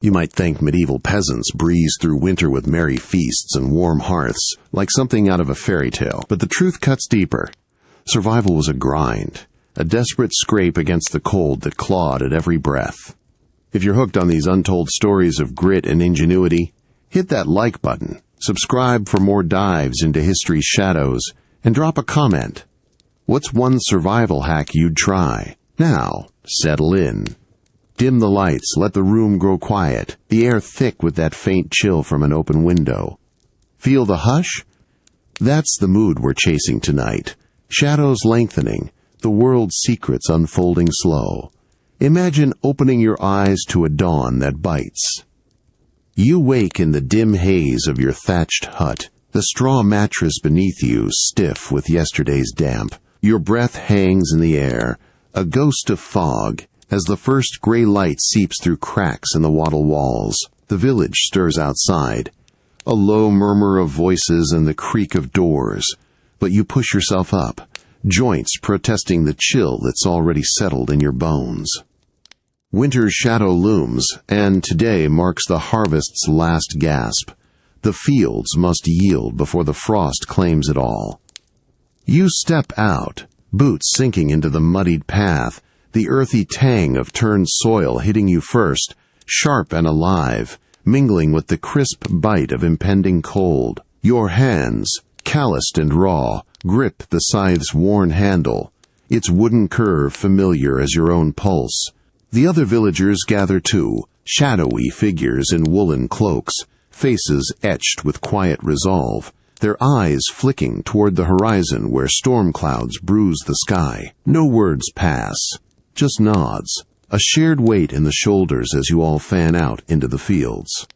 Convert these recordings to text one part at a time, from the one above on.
You might think medieval peasants breezed through winter with merry feasts and warm hearths, like something out of a fairy tale, but the truth cuts deeper. Survival was a grind, a desperate scrape against the cold that clawed at every breath. If you're hooked on these untold stories of grit and ingenuity, hit that like button, subscribe for more dives into history's shadows, and drop a comment. What's one survival hack you'd try? Now, settle in. Dim the lights, let the room grow quiet, the air thick with that faint chill from an open window. Feel the hush? That's the mood we're chasing tonight. Shadows lengthening, the world's secrets unfolding slow. Imagine opening your eyes to a dawn that bites. You wake in the dim haze of your thatched hut, the straw mattress beneath you stiff with yesterday's damp. Your breath hangs in the air, a ghost of fog, as the first gray light seeps through cracks in the wattle walls. The village stirs outside, a low murmur of voices and the creak of doors. But you push yourself up, joints protesting the chill that's already settled in your bones. Winter's shadow looms, and today marks the harvest's last gasp. The fields must yield before the frost claims it all. You step out, boots sinking into the muddied path, the earthy tang of turned soil hitting you first, sharp and alive, mingling with the crisp bite of impending cold. Your hands, calloused and raw, grip the scythe's worn handle, its wooden curve familiar as your own pulse. The other villagers gather too, shadowy figures in woolen cloaks, faces etched with quiet resolve, their eyes flicking toward the horizon where storm clouds bruise the sky. No words pass, just nods, a shared weight in the shoulders as you all fan out into the fields.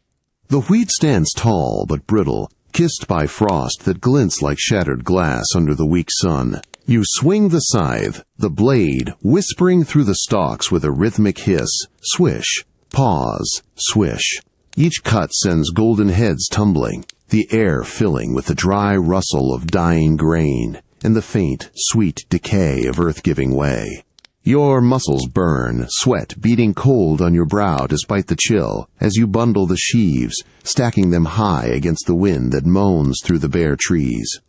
The wheat stands tall but brittle, kissed by frost that glints like shattered glass under the weak sun. You swing the scythe, the blade whispering through the stalks with a rhythmic hiss, swish, pause, swish. Each cut sends golden heads tumbling, the air filling with the dry rustle of dying grain and the faint, sweet decay of earth giving way. Your muscles burn, sweat beating cold on your brow despite the chill, as you bundle the sheaves, stacking them high against the wind that moans through the bare trees.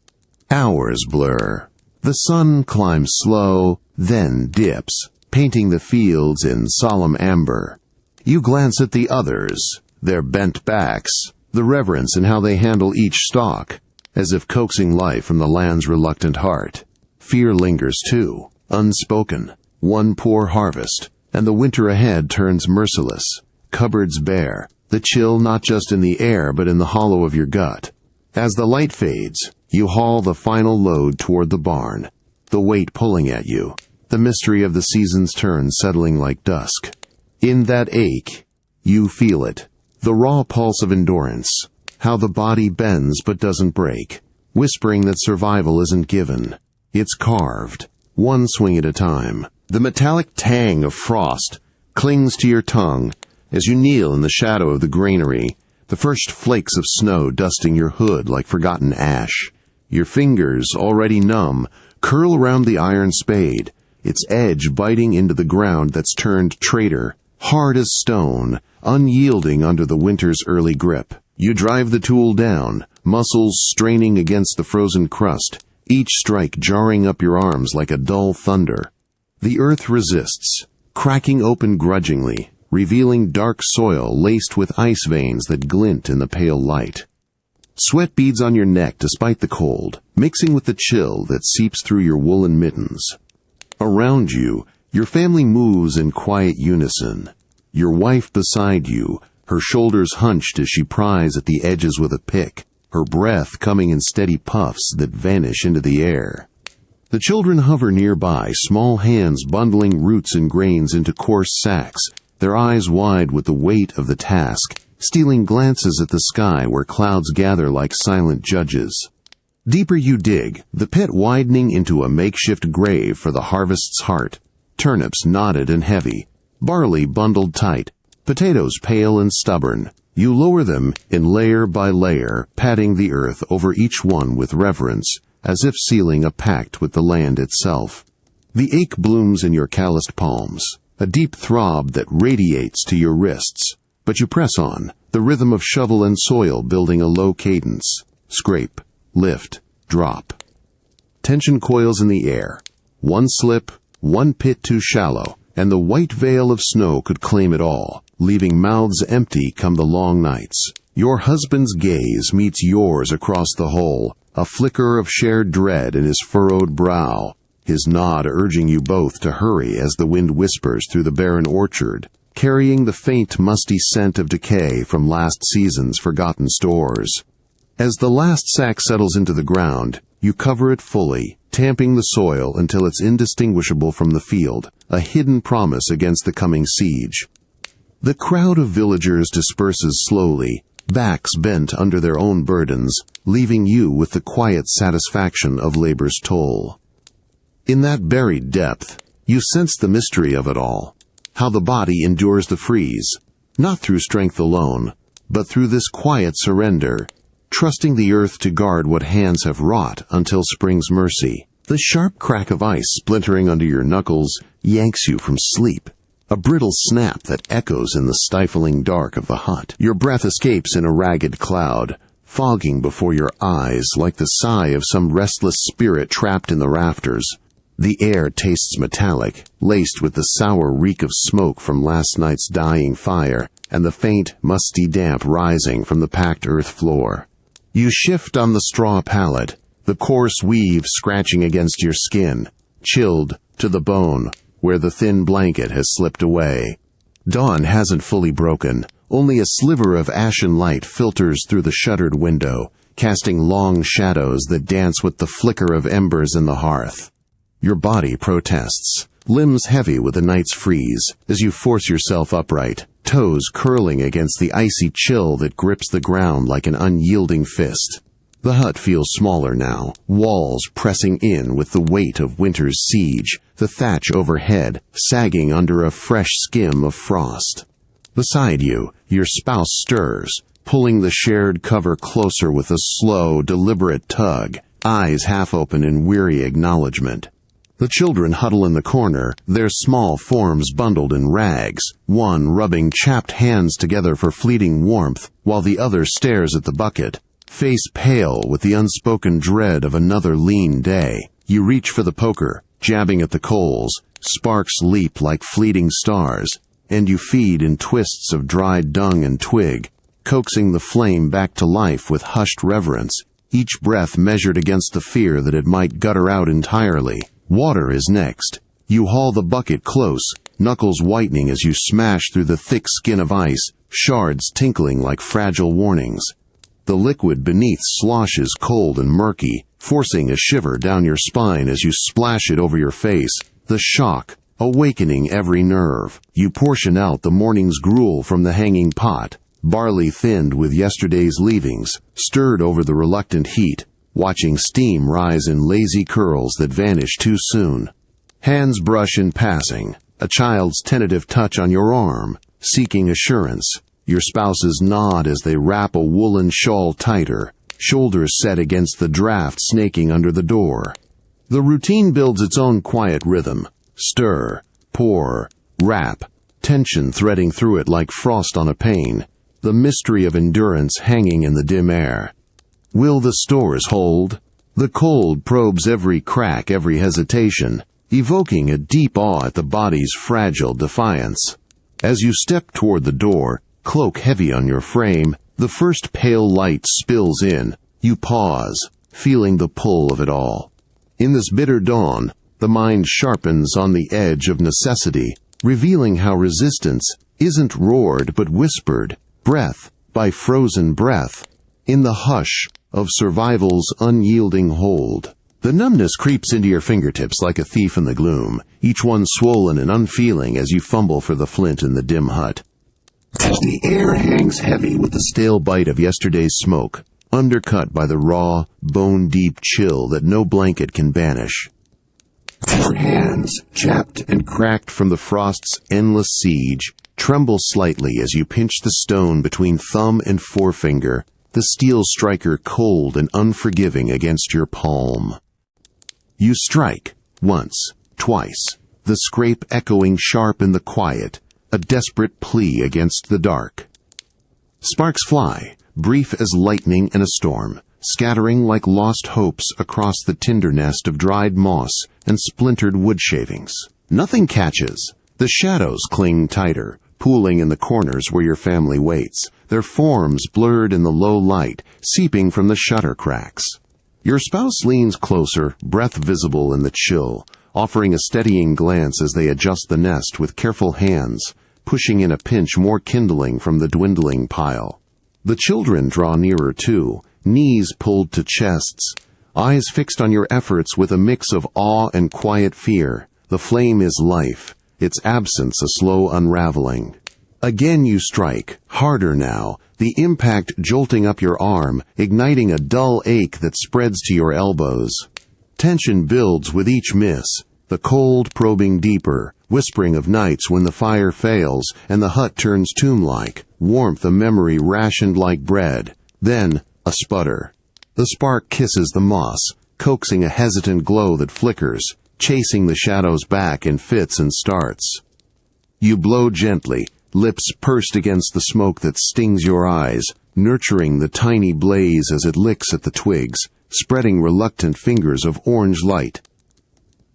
Hours blur. The sun climbs slow, then dips, painting the fields in solemn amber. You glance at the others, their bent backs, the reverence in how they handle each stalk, as if coaxing life from the land's reluctant heart. Fear lingers too, unspoken. One poor harvest, and the winter ahead turns merciless, cupboards bare, the chill not just in the air but in the hollow of your gut. As the light fades, you haul the final load toward the barn, the weight pulling at you, the mystery of the season's turn settling like dusk. In that ache, you feel it, the raw pulse of endurance, how the body bends but doesn't break, whispering that survival isn't given, it's carved, one swing at a time. The metallic tang of frost clings to your tongue as you kneel in the shadow of the granary, the first flakes of snow dusting your hood like forgotten ash. Your fingers, already numb, curl around the iron spade, its edge biting into the ground that's turned traitor, hard as stone, unyielding under the winter's early grip. You drive the tool down, muscles straining against the frozen crust, each strike jarring up your arms like a dull thunder. The earth resists, cracking open grudgingly, revealing dark soil laced with ice veins that glint in the pale light. Sweat beads on your neck despite the cold, mixing with the chill that seeps through your woolen mittens. Around you, your family moves in quiet unison. Your wife beside you, her shoulders hunched as she pries at the edges with a pick, her breath coming in steady puffs that vanish into the air. The children hover nearby, small hands bundling roots and grains into coarse sacks, their eyes wide with the weight of the task, stealing glances at the sky where clouds gather like silent judges. Deeper you dig, the pit widening into a makeshift grave for the harvest's heart, turnips knotted and heavy, barley bundled tight, potatoes pale and stubborn. You lower them in layer by layer, patting the earth over each one with reverence, as if sealing a pact with the land itself. The ache blooms in your calloused palms, a deep throb that radiates to your wrists. But you press on, the rhythm of shovel and soil building a low cadence. Scrape, lift, drop. Tension coils in the air. One slip, one pit too shallow, and the white veil of snow could claim it all, leaving mouths empty come the long nights. Your husband's gaze meets yours across the hole, a flicker of shared dread in his furrowed brow, his nod urging you both to hurry as the wind whispers through the barren orchard, carrying the faint musty scent of decay from last season's forgotten stores. As the last sack settles into the ground, you cover it fully, tamping the soil until it's indistinguishable from the field, a hidden promise against the coming siege. The crowd of villagers disperses slowly, backs bent under their own burdens, leaving you with the quiet satisfaction of labor's toll. In that buried depth, you sense the mystery of it all, how the body endures the freeze, not through strength alone, but through this quiet surrender, trusting the earth to guard what hands have wrought until spring's mercy. The sharp crack of ice splintering under your knuckles yanks you from sleep, a brittle snap that echoes in the stifling dark of the hut. Your breath escapes in a ragged cloud, fogging before your eyes like the sigh of some restless spirit trapped in the rafters. The air tastes metallic, laced with the sour reek of smoke from last night's dying fire, and the faint, musty damp rising from the packed earth floor. You shift on the straw pallet, the coarse weave scratching against your skin, chilled to the bone, where the thin blanket has slipped away. Dawn hasn't fully broken. Only a sliver of ashen light filters through the shuttered window, casting long shadows that dance with the flicker of embers in the hearth. Your body protests, limbs heavy with the night's freeze, as you force yourself upright, toes curling against the icy chill that grips the ground like an unyielding fist. The hut feels smaller now, walls pressing in with the weight of winter's siege, the thatch overhead sagging under a fresh skim of frost. Beside you, your spouse stirs, pulling the shared cover closer with a slow, deliberate tug, eyes half open in weary acknowledgement. The children huddle in the corner, their small forms bundled in rags, one rubbing chapped hands together for fleeting warmth, while the other stares at the bucket, face pale with the unspoken dread of another lean day. You reach for the poker, jabbing at the coals, sparks leap like fleeting stars, and you feed in twists of dried dung and twig, coaxing the flame back to life with hushed reverence, each breath measured against the fear that it might gutter out entirely. Water is next. You haul the bucket close, knuckles whitening as you smash through the thick skin of ice, shards tinkling like fragile warnings. The liquid beneath sloshes cold and murky, forcing a shiver down your spine as you splash it over your face, the shock awakening every nerve. You portion out the morning's gruel from the hanging pot, barley thinned with yesterday's leavings, stirred over the reluctant heat, watching steam rise in lazy curls that vanish too soon. Hands brush in passing, a child's tentative touch on your arm, seeking assurance. Your spouses nod as they wrap a woolen shawl tighter, shoulders set against the draft snaking under the door. The routine builds its own quiet rhythm. Stir, pour, wrap, tension threading through it like frost on a pane, the mystery of endurance hanging in the dim air. Will the stores hold? The cold probes every crack, every hesitation, evoking a deep awe at the body's fragile defiance. As you step toward the door, cloak heavy on your frame, the first pale light spills in. You pause, feeling the pull of it all. In this bitter dawn, the mind sharpens on the edge of necessity, revealing how resistance isn't roared but whispered, breath by frozen breath, in the hush of survival's unyielding hold. The numbness creeps into your fingertips like a thief in the gloom, each one swollen and unfeeling as you fumble for the flint in the dim hut. The air hangs heavy with the stale bite of yesterday's smoke, undercut by the raw, bone-deep chill that no blanket can banish. Your hands, chapped and cracked from the frost's endless siege, tremble slightly as you pinch the stone between thumb and forefinger, the steel striker cold and unforgiving against your palm. You strike, once, twice, the scrape echoing sharp in the quiet, a desperate plea against the dark. Sparks fly, brief as lightning in a storm, scattering like lost hopes across the tinder nest of dried moss and splintered wood shavings. Nothing catches. The shadows cling tighter, pooling in the corners where your family waits, their forms blurred in the low light, seeping from the shutter cracks. Your spouse leans closer, breath visible in the chill, offering a steadying glance as they adjust the nest with careful hands, pushing in a pinch more kindling from the dwindling pile. The children draw nearer too, knees pulled to chests, eyes fixed on your efforts with a mix of awe and quiet fear. The flame is life, its absence a slow unraveling. Again you strike, harder now, the impact jolting up your arm, igniting a dull ache that spreads to your elbows. Tension builds with each miss, the cold probing deeper, whispering of nights when the fire fails and the hut turns tomb-like, warmth a memory rationed like bread. Then, a sputter. The spark kisses the moss, coaxing a hesitant glow that flickers, chasing the shadows back in fits and starts. You blow gently, lips pursed against the smoke that stings your eyes, nurturing the tiny blaze as it licks at the twigs, spreading reluctant fingers of orange light.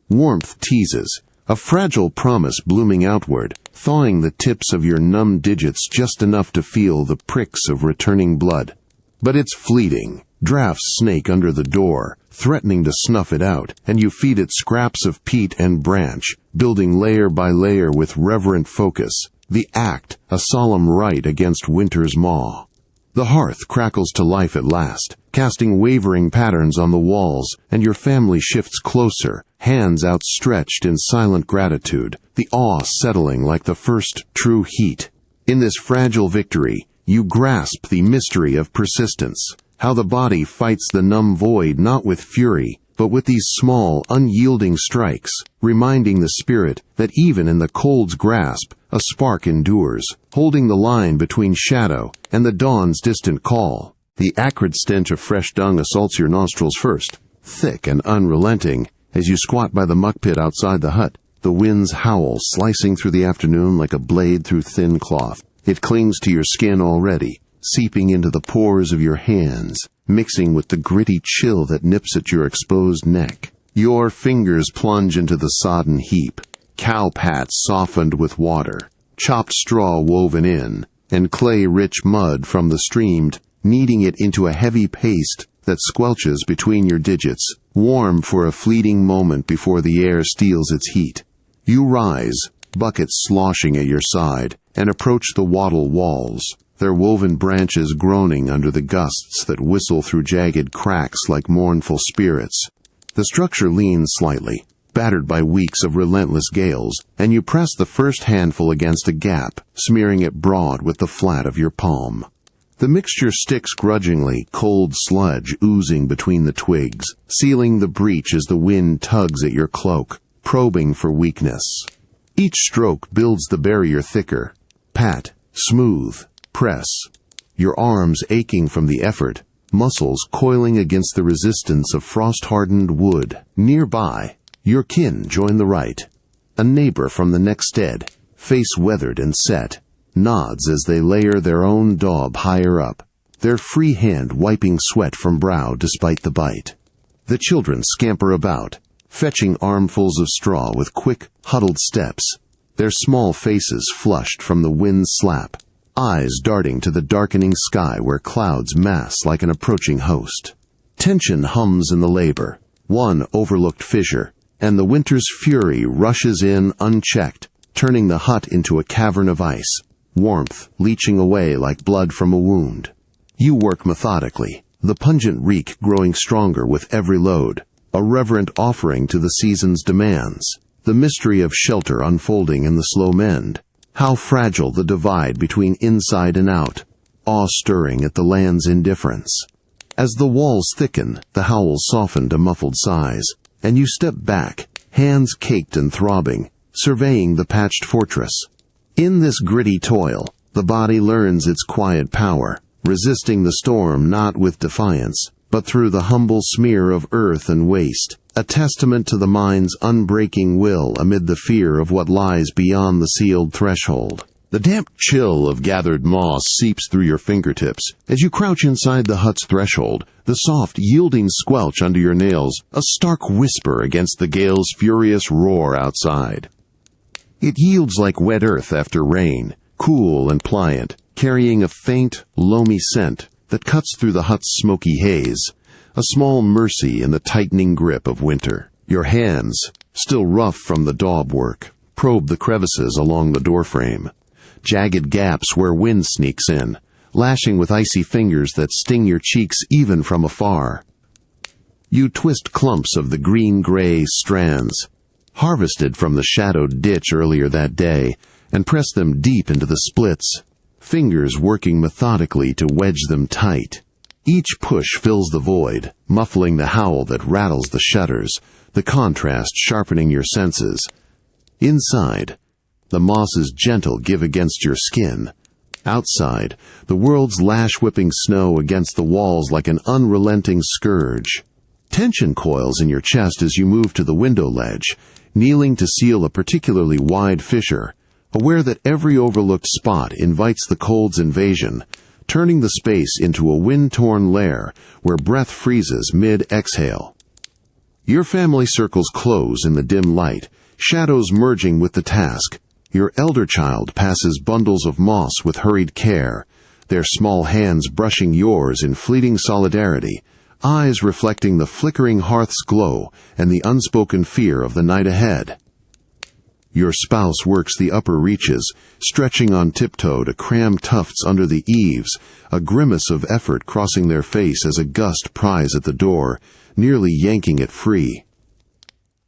Warmth teases, a fragile promise blooming outward, thawing the tips of your numb digits just enough to feel the pricks of returning blood. But it's fleeting. Drafts snake under the door, threatening to snuff it out, and you feed it scraps of peat and branch, building layer by layer with reverent focus. The act, a solemn rite against winter's maw. The hearth crackles to life at last, casting wavering patterns on the walls, and your family shifts closer, hands outstretched in silent gratitude, the awe settling like the first true heat. In this fragile victory, you grasp the mystery of persistence, how the body fights the numb void not with fury, but with these small, unyielding strikes, reminding the spirit that even in the cold's grasp, a spark endures, holding the line between shadow and the dawn's distant call. The acrid stench of fresh dung assaults your nostrils first, thick and unrelenting, as you squat by the muck pit outside the hut. The winds howl, slicing through the afternoon like a blade through thin cloth. It clings to your skin already, seeping into the pores of your hands, mixing with the gritty chill that nips at your exposed neck. Your fingers plunge into the sodden heap, cow pats softened with water, chopped straw woven in, and clay-rich mud from the stream, kneading it into a heavy paste that squelches between your digits, warm for a fleeting moment before the air steals its heat. You rise, buckets sloshing at your side, and approach the wattle walls, their woven branches groaning under the gusts that whistle through jagged cracks like mournful spirits. The structure leans slightly, battered by weeks of relentless gales, and you press the first handful against a gap, smearing it broad with the flat of your palm. The mixture sticks grudgingly, cold sludge oozing between the twigs, sealing the breach as the wind tugs at your cloak, probing for weakness. Each stroke builds the barrier thicker. Pat, smooth, press. Your arms aching from the effort, muscles coiling against the resistance of frost-hardened wood. Nearby, your kin join the rite. A neighbor from the next stead, face weathered and set, nods as they layer their own daub higher up, their free hand wiping sweat from brow despite the bite. The children scamper about, fetching armfuls of straw with quick, huddled steps, their small faces flushed from the wind's slap, eyes darting to the darkening sky where clouds mass like an approaching host. Tension hums in the labor, one overlooked fissure, and the winter's fury rushes in unchecked, turning the hut into a cavern of ice, warmth leaching away like blood from a wound. You work methodically, the pungent reek growing stronger with every load, a reverent offering to the season's demands, the mystery of shelter unfolding in the slow mend. How fragile the divide between inside and out, awe-stirring at the land's indifference. As the walls thicken, the howls soften to muffled sighs, and you step back, hands caked and throbbing, surveying the patched fortress. In this gritty toil, the body learns its quiet power, resisting the storm not with defiance, but through the humble smear of earth and waste, a testament to the mind's unbreaking will amid the fear of what lies beyond the sealed threshold. The damp chill of gathered moss seeps through your fingertips. As you crouch inside the hut's threshold, the soft, yielding squelch under your nails, a stark whisper against the gale's furious roar outside. It yields like wet earth after rain, cool and pliant, carrying a faint, loamy scent that cuts through the hut's smoky haze, a small mercy in the tightening grip of winter. Your hands, still rough from the daub work, probe the crevices along the doorframe, jagged gaps where wind sneaks in, lashing with icy fingers that sting your cheeks even from afar. You twist clumps of the green-gray strands, harvested from the shadowed ditch earlier that day, and press them deep into the splits, fingers working methodically to wedge them tight. Each push fills the void, muffling the howl that rattles the shutters, the contrast sharpening your senses. Inside, the moss's gentle give against your skin. Outside, the world's lash-whipping snow against the walls like an unrelenting scourge. Tension coils in your chest as you move to the window ledge, kneeling to seal a particularly wide fissure, aware that every overlooked spot invites the cold's invasion, turning the space into a wind-torn lair where breath freezes mid-exhale. Your family circles close in the dim light, shadows merging with the task. Your elder child passes bundles of moss with hurried care, their small hands brushing yours in fleeting solidarity, eyes reflecting the flickering hearth's glow and the unspoken fear of the night ahead. Your spouse works the upper reaches, stretching on tiptoe to cram tufts under the eaves, a grimace of effort crossing their face as a gust pries at the door, nearly yanking it free.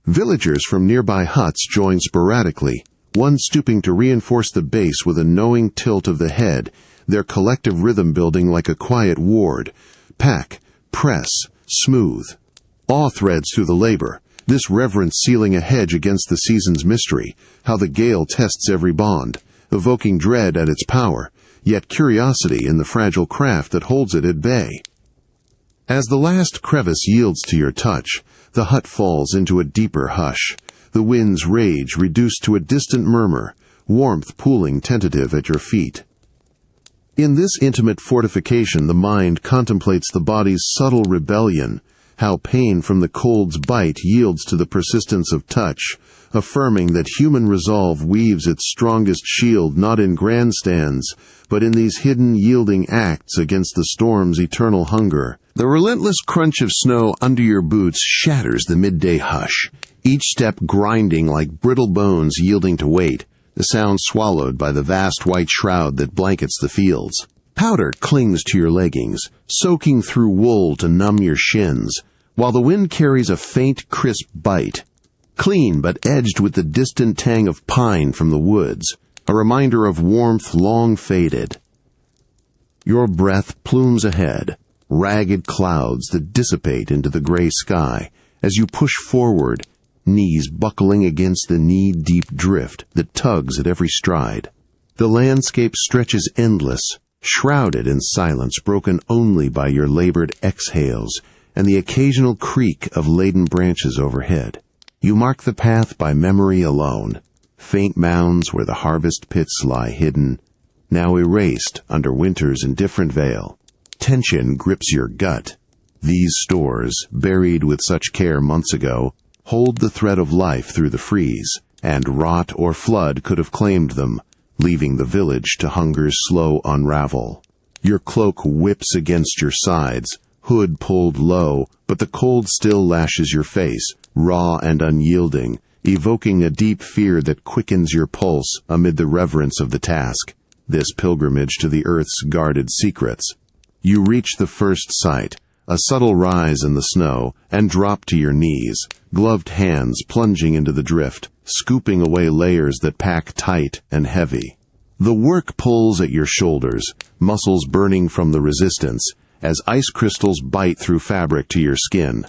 Villagers from nearby huts join sporadically, one stooping to reinforce the base with a knowing tilt of the head, their collective rhythm building like a quiet ward. Pack, press, smooth. Awe threads through the labor, this reverence sealing a hedge against the season's mystery, how the gale tests every bond, evoking dread at its power, yet curiosity in the fragile craft that holds it at bay. As the last crevice yields to your touch, the hut falls into a deeper hush, the wind's rage reduced to a distant murmur, warmth pooling tentative at your feet. In this intimate fortification the mind contemplates the body's subtle rebellion, how pain from the cold's bite yields to the persistence of touch, affirming that human resolve weaves its strongest shield not in grandstands, but in these hidden yielding acts against the storm's eternal hunger. The relentless crunch of snow under your boots shatters the midday hush, each step grinding like brittle bones yielding to weight, the sound swallowed by the vast white shroud that blankets the fields. Powder clings to your leggings, soaking through wool to numb your shins, while the wind carries a faint, crisp bite, clean but edged with the distant tang of pine from the woods, a reminder of warmth long faded. Your breath plumes ahead, ragged clouds that dissipate into the gray sky as you push forward, knees buckling against the knee-deep drift that tugs at every stride. The landscape stretches endless, shrouded in silence broken only by your labored exhales and the occasional creak of laden branches overhead. You mark the path by memory alone, faint mounds where the harvest pits lie hidden, now erased under winter's indifferent veil. Tension grips your gut. These stores, buried with such care months ago, hold the thread of life through the freeze, and rot or flood could have claimed them, leaving the village to hunger's slow unravel. Your cloak whips against your sides, hood pulled low, but the cold still lashes your face, raw and unyielding, evoking a deep fear that quickens your pulse amid the reverence of the task, this pilgrimage to the earth's guarded secrets. You reach the first sight, a subtle rise in the snow, and drop to your knees, gloved hands plunging into the drift, scooping away layers that pack tight and heavy. The work pulls at your shoulders, muscles burning from the resistance, as ice crystals bite through fabric to your skin.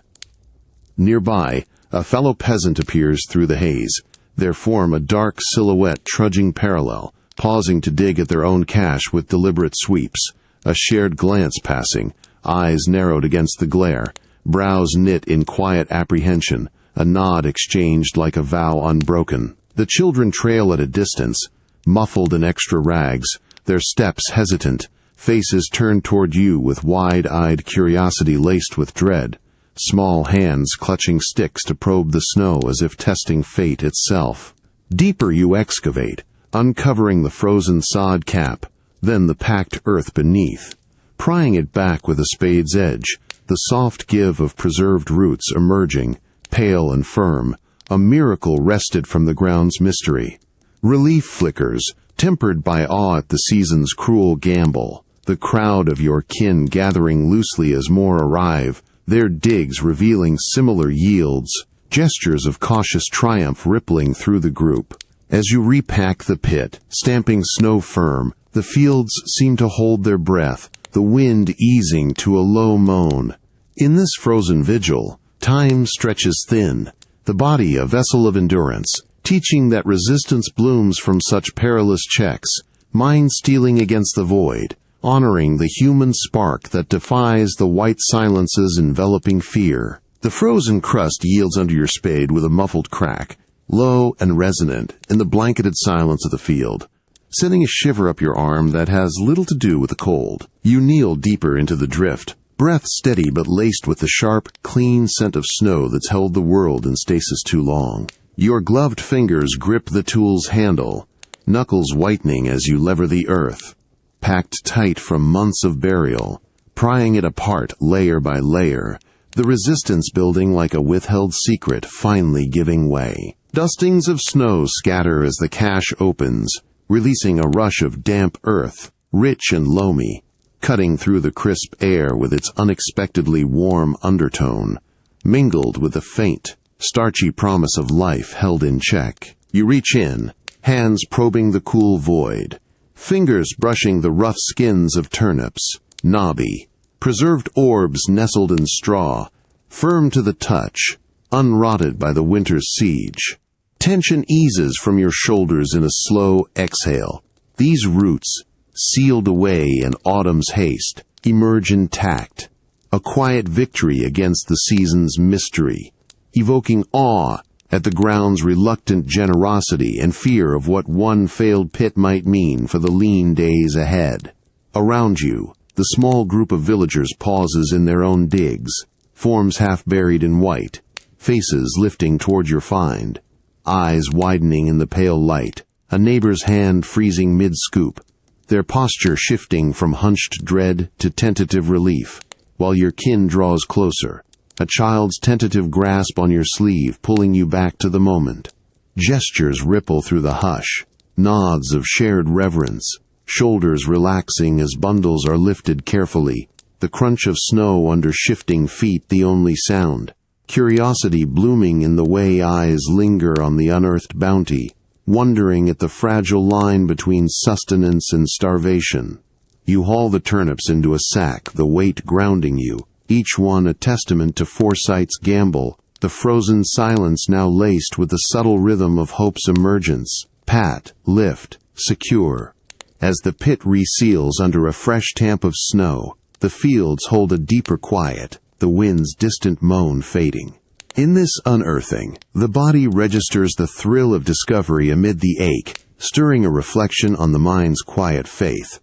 Nearby, a fellow peasant appears through the haze, their form a dark silhouette trudging parallel, pausing to dig at their own cache with deliberate sweeps, a shared glance passing, eyes narrowed against the glare, brows knit in quiet apprehension, a nod exchanged like a vow unbroken. The children trail at a distance, muffled in extra rags, their steps hesitant, faces turned toward you with wide-eyed curiosity laced with dread, small hands clutching sticks to probe the snow as if testing fate itself. Deeper you excavate, uncovering the frozen sod cap, then the packed earth beneath. Prying it back with a spade's edge, the soft give of preserved roots emerging, pale and firm, a miracle wrested from the ground's mystery. Relief flickers, tempered by awe at the season's cruel gamble, the crowd of your kin gathering loosely as more arrive, their digs revealing similar yields, gestures of cautious triumph rippling through the group. As you repack the pit, stamping snow firm, the fields seem to hold their breath, the wind easing to a low moan. In this frozen vigil, time stretches thin, the body a vessel of endurance, teaching that resistance blooms from such perilous checks, mind stealing against the void, honoring the human spark that defies the white silence's enveloping fear. The frozen crust yields under your spade with a muffled crack, low and resonant in the blanketed silence of the field, sending a shiver up your arm that has little to do with the cold. You kneel deeper into the drift, breath steady but laced with the sharp, clean scent of snow that's held the world in stasis too long. Your gloved fingers grip the tool's handle, knuckles whitening as you lever the earth, packed tight from months of burial, prying it apart layer by layer, the resistance building like a withheld secret finally giving way. Dustings of snow scatter as the cache opens, releasing a rush of damp earth, rich and loamy, cutting through the crisp air with its unexpectedly warm undertone, mingled with the faint, starchy promise of life held in check. You reach in, hands probing the cool void, fingers brushing the rough skins of turnips, knobby, preserved orbs nestled in straw, firm to the touch, unrotted by the winter's siege. Tension eases from your shoulders in a slow exhale. These roots, sealed away in autumn's haste, emerge intact, a quiet victory against the season's mystery, evoking awe at the ground's reluctant generosity and fear of what one failed pit might mean for the lean days ahead. Around you, the small group of villagers pauses in their own digs, forms half buried in white, faces lifting toward your find, eyes widening in the pale light, a neighbor's hand freezing mid-scoop, their posture shifting from hunched dread to tentative relief, while your kin draws closer, a child's tentative grasp on your sleeve pulling you back to the moment. Gestures ripple through the hush, nods of shared reverence, shoulders relaxing as bundles are lifted carefully, the crunch of snow under shifting feet the only sound, curiosity blooming in the way eyes linger on the unearthed bounty, wondering at the fragile line between sustenance and starvation. You haul the turnips into a sack, the weight grounding you, each one a testament to foresight's gamble, the frozen silence now laced with the subtle rhythm of hope's emergence. Pat, lift, secure. As the pit reseals under a fresh tamp of snow, the fields hold a deeper quiet, the wind's distant moan fading. In this unearthing, the body registers the thrill of discovery amid the ache, stirring a reflection on the mind's quiet faith.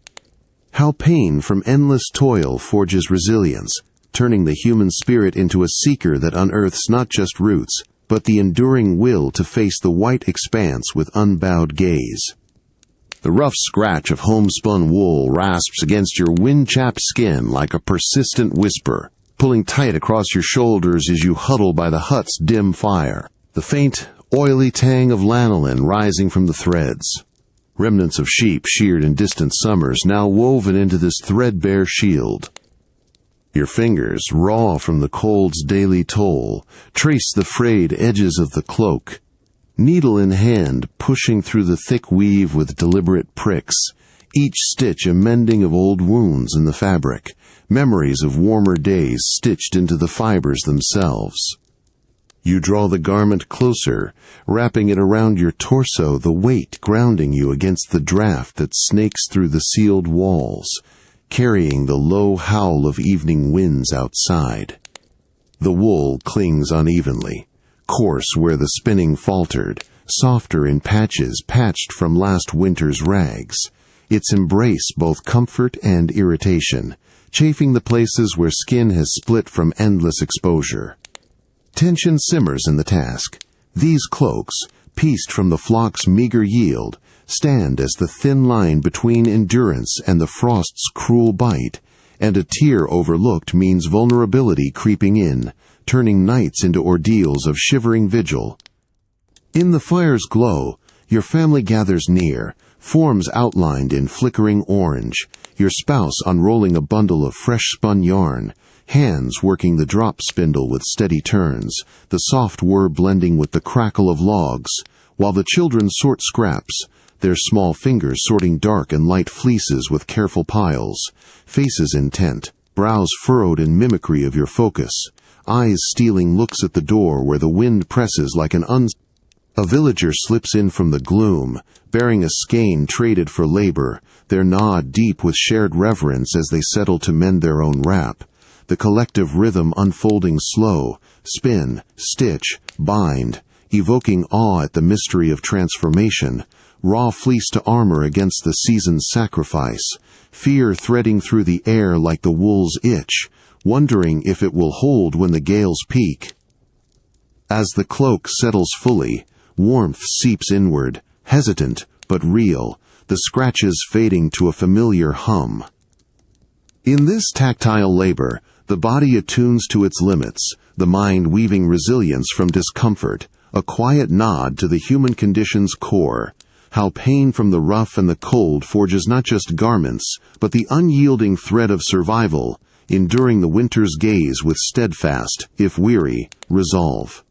How pain from endless toil forges resilience, turning the human spirit into a seeker that unearths not just roots, but the enduring will to face the white expanse with unbowed gaze. The rough scratch of homespun wool rasps against your wind-chapped skin like a persistent whisper, pulling tight across your shoulders as you huddle by the hut's dim fire, the faint, oily tang of lanolin rising from the threads. Remnants of sheep sheared in distant summers now woven into this threadbare shield. Your fingers, raw from the cold's daily toll, trace the frayed edges of the cloak, needle in hand pushing through the thick weave with deliberate pricks, each stitch a mending of old wounds in the fabric, memories of warmer days stitched into the fibers themselves. You draw the garment closer, wrapping it around your torso, the weight grounding you against the draft that snakes through the sealed walls, carrying the low howl of evening winds outside. The wool clings unevenly, coarse where the spinning faltered, softer in patches patched from last winter's rags. Its embrace both comfort and irritation, chafing the places where skin has split from endless exposure. Tension simmers in the task. These cloaks, pieced from the flock's meager yield, stand as the thin line between endurance and the frost's cruel bite, and a tear overlooked means vulnerability creeping in, turning nights into ordeals of shivering vigil. In the fire's glow, your family gathers near, forms outlined in flickering orange, your spouse unrolling a bundle of fresh-spun yarn, hands working the drop spindle with steady turns, the soft whir blending with the crackle of logs, while the children sort scraps, their small fingers sorting dark and light fleeces with careful piles, faces intent, brows furrowed in mimicry of your focus, eyes stealing looks at the door where the wind presses like an A villager slips in from the gloom, bearing a skein traded for labor, their nod deep with shared reverence as they settle to mend their own wrap, the collective rhythm unfolding slow, spin, stitch, bind, evoking awe at the mystery of transformation, raw fleece to armor against the season's sacrifice, fear threading through the air like the wool's itch, wondering if it will hold when the gales peak. As the cloak settles fully, warmth seeps inward, hesitant but real, the scratches fading to a familiar hum. In this tactile labor, the body attunes to its limits, the mind weaving resilience from discomfort, a quiet nod to the human condition's core, how pain from the rough and the cold forges not just garments, but the unyielding thread of survival, enduring the winter's gaze with steadfast, if weary, resolve.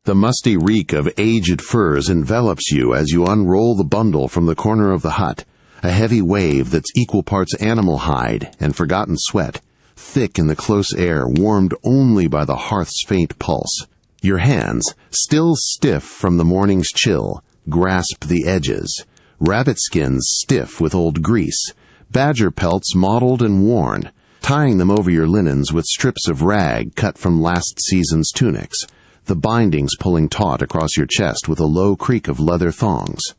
The musty reek of aged furs envelops you as you unroll the bundle from the corner of the hut, a heavy wave that's equal parts animal hide and forgotten sweat, thick in the close air, warmed only by the hearth's faint pulse. Your hands, still stiff from the morning's chill, grasp the edges, rabbit skins stiff with old grease, badger pelts mottled and worn, tying them over your linens with strips of rag cut from last season's tunics, the bindings pulling taut across your chest with a low creak of leather thongs.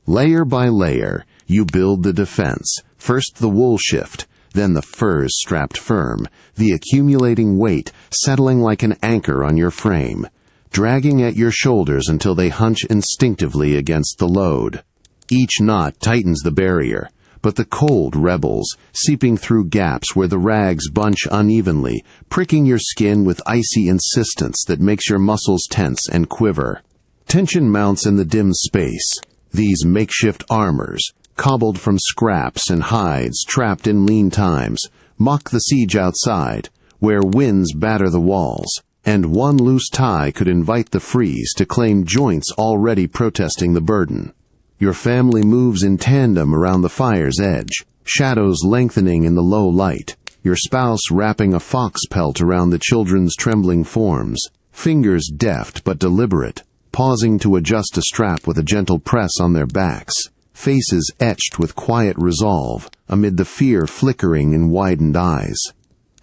Layer by layer, you build the defense, first the wool shift, then the furs strapped firm, the accumulating weight settling like an anchor on your frame, dragging at your shoulders until they hunch instinctively against the load. Each knot tightens the barrier, but the cold rebels, seeping through gaps where the rags bunch unevenly, pricking your skin with icy insistence that makes your muscles tense and quiver. Tension mounts in the dim space. These makeshift armors, cobbled from scraps and hides trapped in lean times, mock the siege outside, where winds batter the walls, and one loose tie could invite the freeze to claim joints already protesting the burden. Your family moves in tandem around the fire's edge, shadows lengthening in the low light, your spouse wrapping a fox pelt around the children's trembling forms, fingers deft but deliberate, pausing to adjust a strap with a gentle press on their backs, faces etched with quiet resolve amid the fear flickering in widened eyes.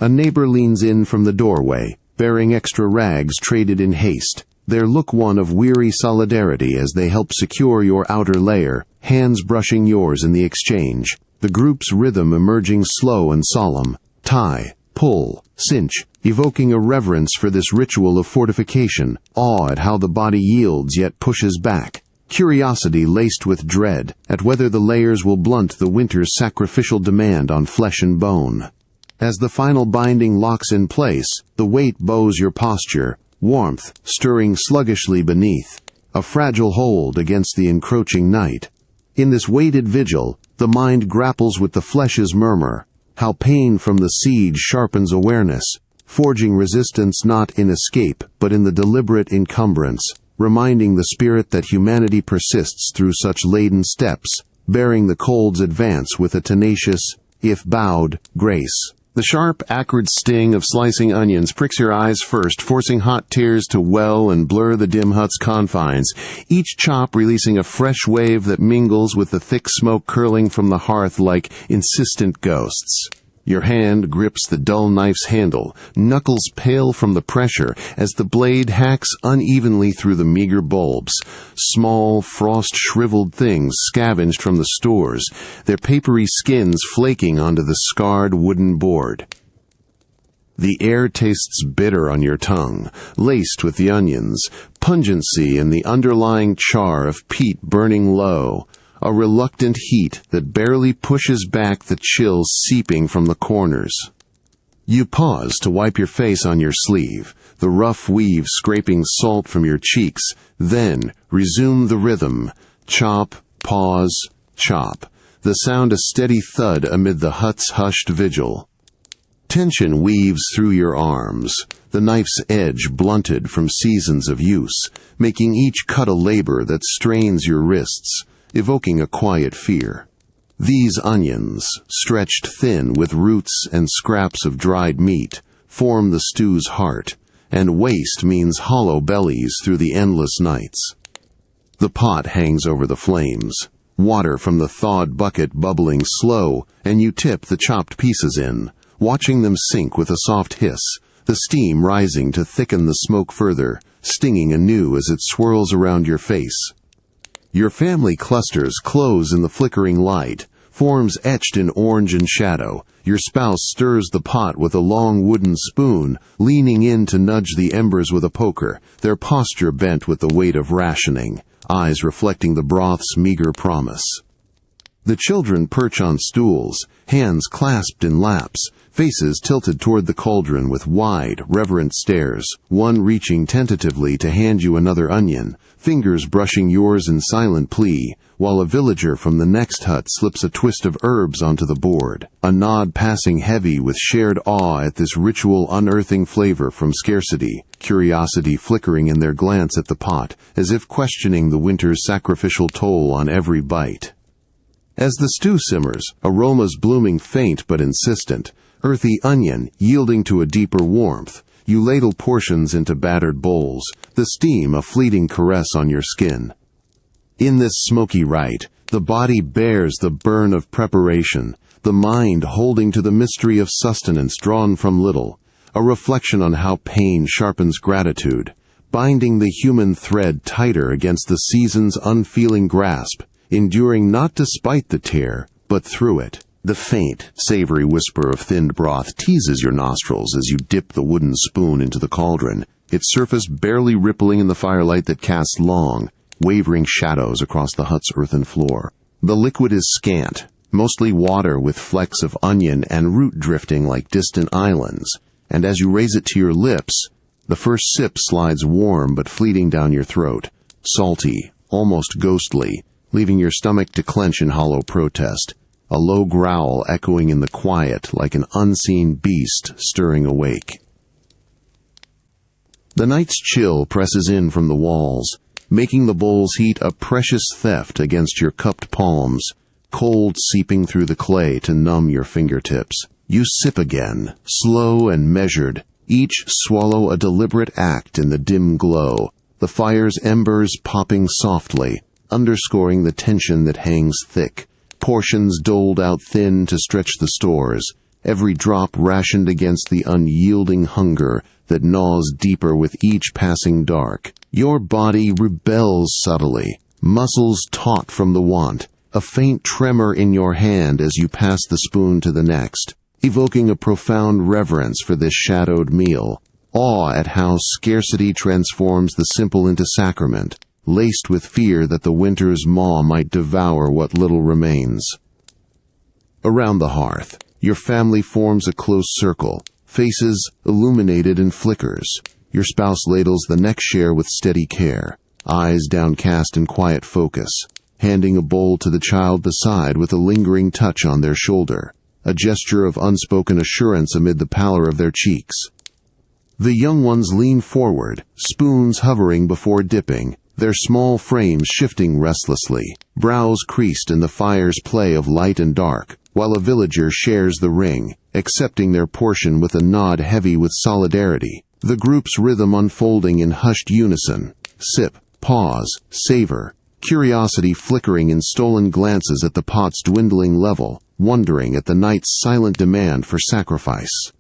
A neighbor leans in from the doorway, bearing extra rags traded in haste, their look one of weary solidarity as they help secure your outer layer, hands brushing yours in the exchange, the group's rhythm emerging slow and solemn, tie, pull, cinch, evoking a reverence for this ritual of fortification, awe at how the body yields yet pushes back, curiosity laced with dread at whether the layers will blunt the winter's sacrificial demand on flesh and bone. As the final binding locks in place, the weight bows your posture, warmth stirring sluggishly beneath, a fragile hold against the encroaching night. In this weighted vigil, the mind grapples with the flesh's murmur, how pain from the siege sharpens awareness, forging resistance not in escape but in the deliberate encumbrance, reminding the spirit that humanity persists through such laden steps, bearing the cold's advance with a tenacious, if bowed, grace. The sharp, acrid sting of slicing onions pricks your eyes first, forcing hot tears to well and blur the dim hut's confines, each chop releasing a fresh wave that mingles with the thick smoke curling from the hearth like insistent ghosts. Your hand grips the dull knife's handle, knuckles pale from the pressure as the blade hacks unevenly through the meager bulbs. Small, frost-shriveled things scavenged from the stores, their papery skins flaking onto the scarred wooden board. The air tastes bitter on your tongue, laced with the onions, pungency and the underlying char of peat burning low, a reluctant heat that barely pushes back the chill seeping from the corners. You pause to wipe your face on your sleeve, the rough weave scraping salt from your cheeks, then resume the rhythm. Chop, pause, chop. The sound a steady thud amid the hut's hushed vigil. Tension weaves through your arms, the knife's edge blunted from seasons of use, making each cut a labor that strains your wrists, evoking a quiet fear. These onions, stretched thin with roots and scraps of dried meat, form the stew's heart, and waste means hollow bellies through the endless nights. The pot hangs over the flames, water from the thawed bucket bubbling slow, and you tip the chopped pieces in, watching them sink with a soft hiss, the steam rising to thicken the smoke further, stinging anew as it swirls around your face. Your family clusters close in the flickering light, forms etched in orange and shadow. Your spouse stirs the pot with a long wooden spoon, leaning in to nudge the embers with a poker, their posture bent with the weight of rationing, eyes reflecting the broth's meager promise. The children perch on stools, hands clasped in laps, faces tilted toward the cauldron with wide, reverent stares, one reaching tentatively to hand you another onion, fingers brushing yours in silent plea, while a villager from the next hut slips a twist of herbs onto the board, a nod passing heavy with shared awe at this ritual unearthing flavor from scarcity, curiosity flickering in their glance at the pot, as if questioning the winter's sacrificial toll on every bite. As the stew simmers, aromas blooming faint but insistent, earthy onion yielding to a deeper warmth, you ladle portions into battered bowls, the steam a fleeting caress on your skin. In this smoky rite, the body bears the burn of preparation, the mind holding to the mystery of sustenance drawn from little, a reflection on how pain sharpens gratitude, binding the human thread tighter against the season's unfeeling grasp, enduring not despite the tear, but through it. The faint, savory whisper of thinned broth teases your nostrils as you dip the wooden spoon into the cauldron, its surface barely rippling in the firelight that casts long, wavering shadows across the hut's earthen floor. The liquid is scant, mostly water with flecks of onion and root drifting like distant islands, and as you raise it to your lips, the first sip slides warm but fleeting down your throat, salty, almost ghostly, leaving your stomach to clench in hollow protest, a low growl echoing in the quiet like an unseen beast stirring awake. The night's chill presses in from the walls, making the bowl's heat a precious theft against your cupped palms, cold seeping through the clay to numb your fingertips. You sip again, slow and measured, each swallow a deliberate act in the dim glow, the fire's embers popping softly, underscoring the tension that hangs thick, portions doled out thin to stretch the stores, every drop rationed against the unyielding hunger that gnaws deeper with each passing dark. Your body rebels subtly, muscles taut from the want, a faint tremor in your hand as you pass the spoon to the next, evoking a profound reverence for this shadowed meal, awe at how scarcity transforms the simple into sacrament, laced with fear that the winter's maw might devour what little remains. Around the hearth, your family forms a close circle, faces illuminated in flickers. Your spouse ladles the next share with steady care, eyes downcast in quiet focus, handing a bowl to the child beside with a lingering touch on their shoulder, a gesture of unspoken assurance amid the pallor of their cheeks. The young ones lean forward, spoons hovering before dipping, their small frames shifting restlessly, brows creased in the fire's play of light and dark, while a villager shares the ring, accepting their portion with a nod heavy with solidarity, the group's rhythm unfolding in hushed unison. Sip, pause, savor, curiosity flickering in stolen glances at the pot's dwindling level, wondering at the night's silent demand for sacrifice.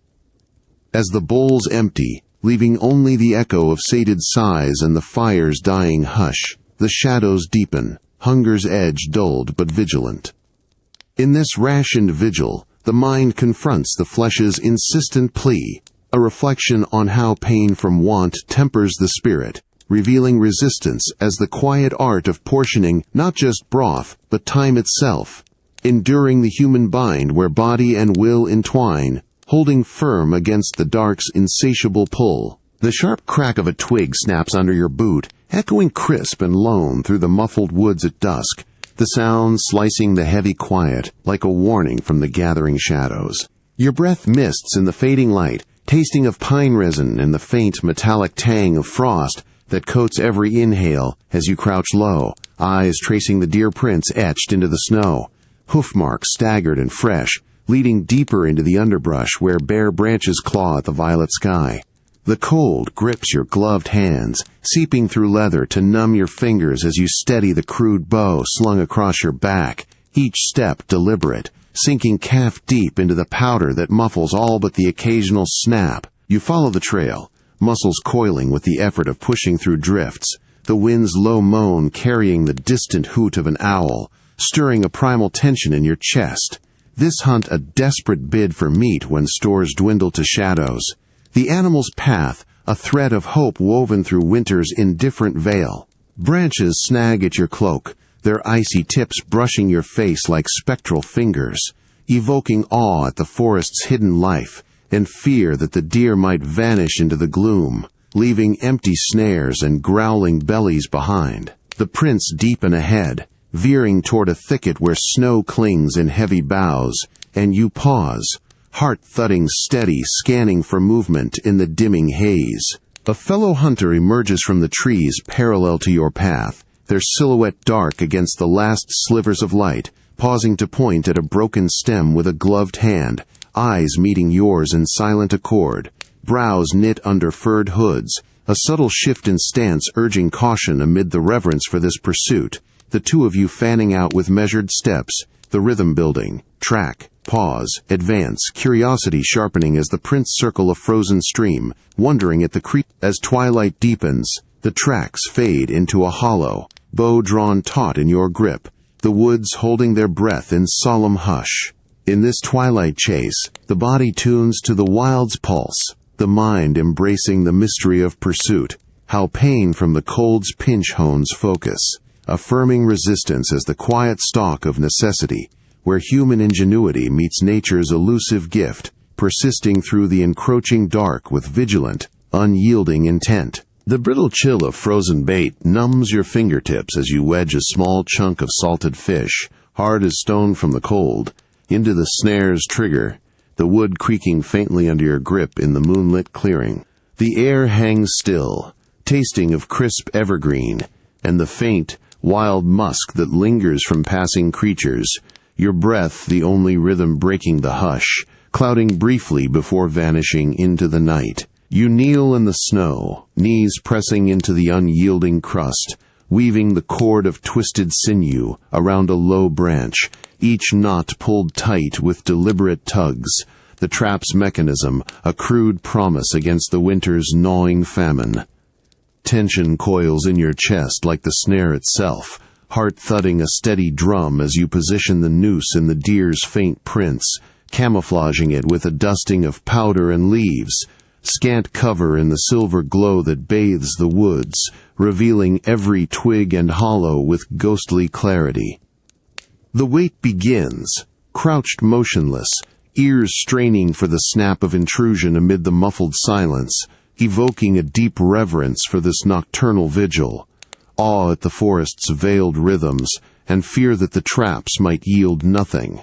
As the bowls empty, leaving only the echo of sated sighs and the fire's dying hush, the shadows deepen, hunger's edge dulled but vigilant. In this rationed vigil, the mind confronts the flesh's insistent plea, a reflection on how pain from want tempers the spirit, revealing resistance as the quiet art of portioning not just broth, but time itself, enduring the human bind where body and will entwine, holding firm against the dark's insatiable pull. The sharp crack of a twig snaps under your boot, echoing crisp and lone through the muffled woods at dusk, the sound slicing the heavy quiet like a warning from the gathering shadows. Your breath mists in the fading light, tasting of pine resin and the faint metallic tang of frost that coats every inhale as you crouch low, eyes tracing the deer prints etched into the snow, hoof marks staggered and fresh, leading deeper into the underbrush where bare branches claw at the violet sky. The cold grips your gloved hands, seeping through leather to numb your fingers as you steady the crude bow slung across your back, each step deliberate, sinking calf-deep into the powder that muffles all but the occasional snap. You follow the trail, muscles coiling with the effort of pushing through drifts, the wind's low moan carrying the distant hoot of an owl, stirring a primal tension in your chest. This hunt a desperate bid for meat when stores dwindle to shadows. The animal's path, a thread of hope woven through winter's indifferent veil. Branches snag at your cloak, their icy tips brushing your face like spectral fingers, evoking awe at the forest's hidden life, and fear that the deer might vanish into the gloom, leaving empty snares and growling bellies behind. The prints deepen ahead, veering toward a thicket where snow clings in heavy boughs, and you pause, heart thudding steady, scanning for movement in the dimming haze. A fellow hunter emerges from the trees parallel to your path, their silhouette dark against the last slivers of light, pausing to point at a broken stem with a gloved hand, eyes meeting yours in silent accord, brows knit under furred hoods, a subtle shift in stance urging caution amid the reverence for this pursuit, the two of you fanning out with measured steps, the rhythm building, track, pause, advance, curiosity sharpening as the prints circle a frozen stream, wondering at the creep. As twilight deepens, the tracks fade into a hollow, bow drawn taut in your grip, the woods holding their breath in solemn hush. In this twilight chase, the body tunes to the wild's pulse, the mind embracing the mystery of pursuit, how pain from the cold's pinch hones focus, affirming resistance as the quiet stalk of necessity, where human ingenuity meets nature's elusive gift, persisting through the encroaching dark with vigilant, unyielding intent. The brittle chill of frozen bait numbs your fingertips as you wedge a small chunk of salted fish, hard as stone from the cold, into the snare's trigger, the wood creaking faintly under your grip in the moonlit clearing. The air hangs still, tasting of crisp evergreen, and the faint, wild musk that lingers from passing creatures, your breath the only rhythm breaking the hush, clouding briefly before vanishing into the night. You kneel in the snow, knees pressing into the unyielding crust, weaving the cord of twisted sinew around a low branch, each knot pulled tight with deliberate tugs, the trap's mechanism a crude promise against the winter's gnawing famine. Tension coils in your chest like the snare itself, heart thudding a steady drum as you position the noose in the deer's faint prints, camouflaging it with a dusting of powder and leaves, scant cover in the silver glow that bathes the woods, revealing every twig and hollow with ghostly clarity. The wait begins, crouched motionless, ears straining for the snap of intrusion amid the muffled silence, evoking a deep reverence for this nocturnal vigil, awe at the forest's veiled rhythms, and fear that the traps might yield nothing,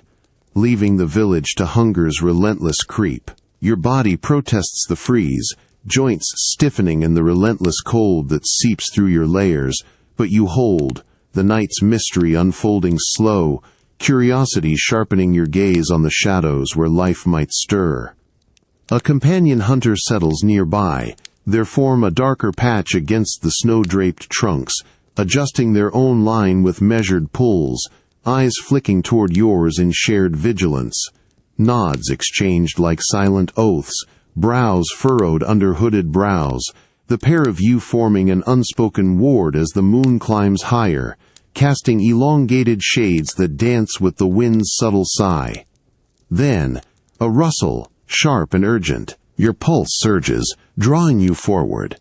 leaving the village to hunger's relentless creep. Your body protests the freeze, joints stiffening in the relentless cold that seeps through your layers, but you hold, the night's mystery unfolding slow, curiosity sharpening your gaze on the shadows where life might stir. A companion hunter settles nearby, their form a darker patch against the snow-draped trunks, adjusting their own line with measured pulls, eyes flicking toward yours in shared vigilance, nods exchanged like silent oaths, brows furrowed under hooded brows, the pair of you forming an unspoken ward as the moon climbs higher, casting elongated shades that dance with the wind's subtle sigh. Then, a rustle, sharp and urgent, your pulse surges, drawing you forward.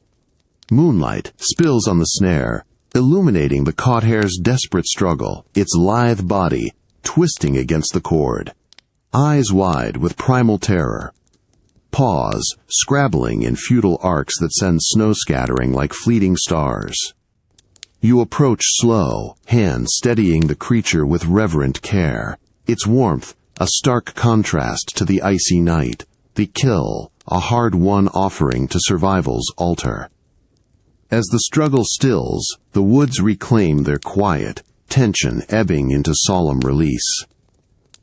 Moonlight spills on the snare, illuminating the caught hare's desperate struggle, its lithe body twisting against the cord. Eyes wide with primal terror. Paws, scrabbling in futile arcs that send snow scattering like fleeting stars. You approach slow, hands steadying the creature with reverent care. Its warmth, a stark contrast to the icy night. The kill, a hard-won offering to survival's altar. As the struggle stills, the woods reclaim their quiet, tension ebbing into solemn release.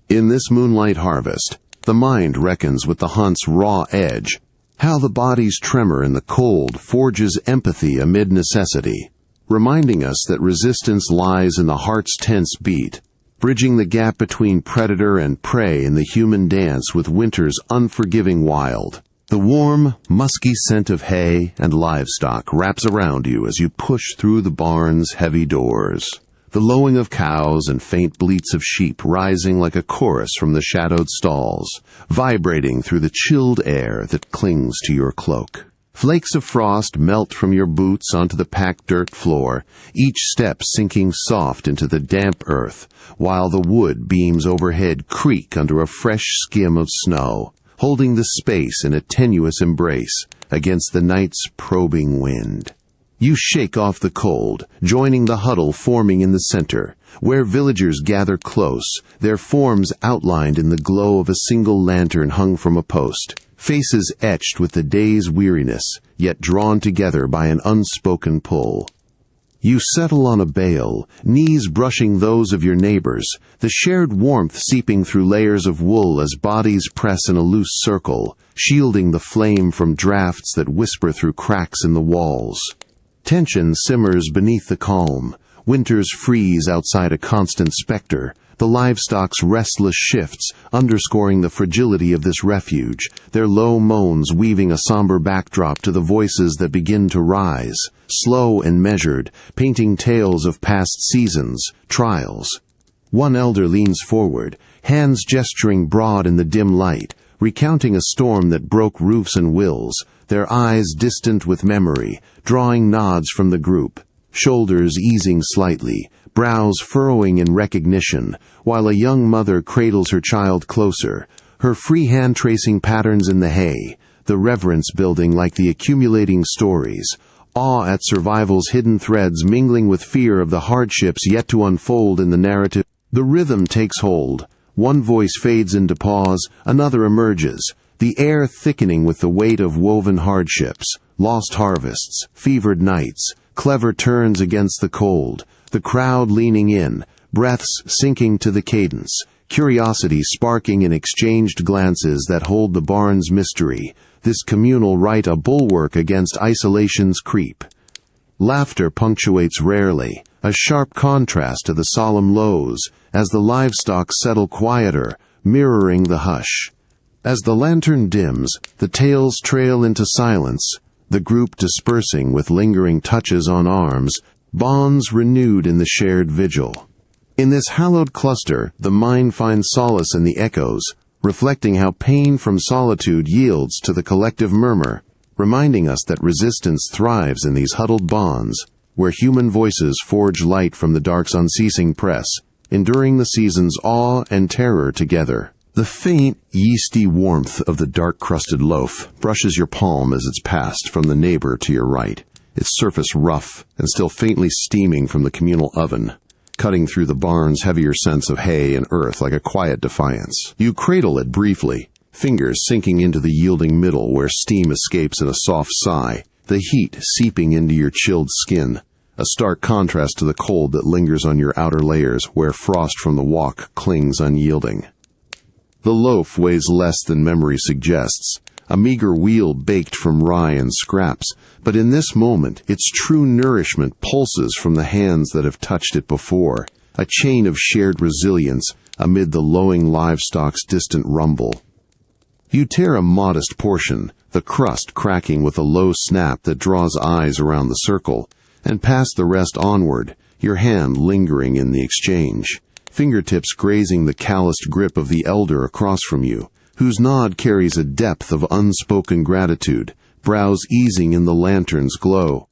In this moonlight harvest, the mind reckons with the hunt's raw edge, how the body's tremor in the cold forges empathy amid necessity, reminding us that resistance lies in the heart's tense beat, bridging the gap between predator and prey in the human dance with winter's unforgiving wild. The warm, musky scent of hay and livestock wraps around you as you push through the barn's heavy doors. The lowing of cows and faint bleats of sheep rising like a chorus from the shadowed stalls, vibrating through the chilled air that clings to your cloak. Flakes of frost melt from your boots onto the packed dirt floor, each step sinking soft into the damp earth, while the wood beams overhead creak under a fresh skim of snow, holding the space in a tenuous embrace against the night's probing wind. You shake off the cold, joining the huddle forming in the center, where villagers gather close, their forms outlined in the glow of a single lantern hung from a post, faces etched with the day's weariness, yet drawn together by an unspoken pull. You settle on a bale, knees brushing those of your neighbors, the shared warmth seeping through layers of wool as bodies press in a loose circle, shielding the flame from drafts that whisper through cracks in the walls. Tension simmers beneath the calm. Winters freeze outside a constant specter. The livestock's restless shifts, underscoring the fragility of this refuge, their low moans weaving a somber backdrop to the voices that begin to rise, slow and measured, painting tales of past seasons, trials. One elder leans forward, hands gesturing broad in the dim light, recounting a storm that broke roofs and wills, their eyes distant with memory, drawing nods from the group, shoulders easing slightly, brows furrowing in recognition, while a young mother cradles her child closer, her free hand tracing patterns in the hay, the reverence building like the accumulating stories, awe at survival's hidden threads mingling with fear of the hardships yet to unfold in the narrative. The rhythm takes hold. One voice fades into pause, another emerges, the air thickening with the weight of woven hardships, lost harvests, fevered nights, clever turns against the cold, the crowd leaning in, breaths sinking to the cadence, curiosity sparking in exchanged glances that hold the barn's mystery, this communal rite a bulwark against isolation's creep. Laughter punctuates rarely, a sharp contrast to the solemn lows, as the livestock settle quieter, mirroring the hush. As the lantern dims, the tales trail into silence, the group dispersing with lingering touches on arms, bonds renewed in the shared vigil. In this hallowed cluster, the mind finds solace in the echoes, reflecting how pain from solitude yields to the collective murmur, reminding us that resistance thrives in these huddled bonds, where human voices forge light from the dark's unceasing press, enduring the season's awe and terror together. The faint, yeasty warmth of the dark-crusted loaf brushes your palm as it's passed from the neighbor to your right, its surface rough and still faintly steaming from the communal oven, cutting through the barn's heavier sense of hay and earth like a quiet defiance. You cradle it briefly, fingers sinking into the yielding middle where steam escapes in a soft sigh, the heat seeping into your chilled skin, a stark contrast to the cold that lingers on your outer layers where frost from the walk clings unyielding. The loaf weighs less than memory suggests, a meager meal baked from rye and scraps, but in this moment its true nourishment pulses from the hands that have touched it before, a chain of shared resilience amid the lowing livestock's distant rumble. You tear a modest portion, the crust cracking with a low snap that draws eyes around the circle, and pass the rest onward, your hand lingering in the exchange, fingertips grazing the calloused grip of the elder across from you, whose nod carries a depth of unspoken gratitude, brows easing in the lantern's glow.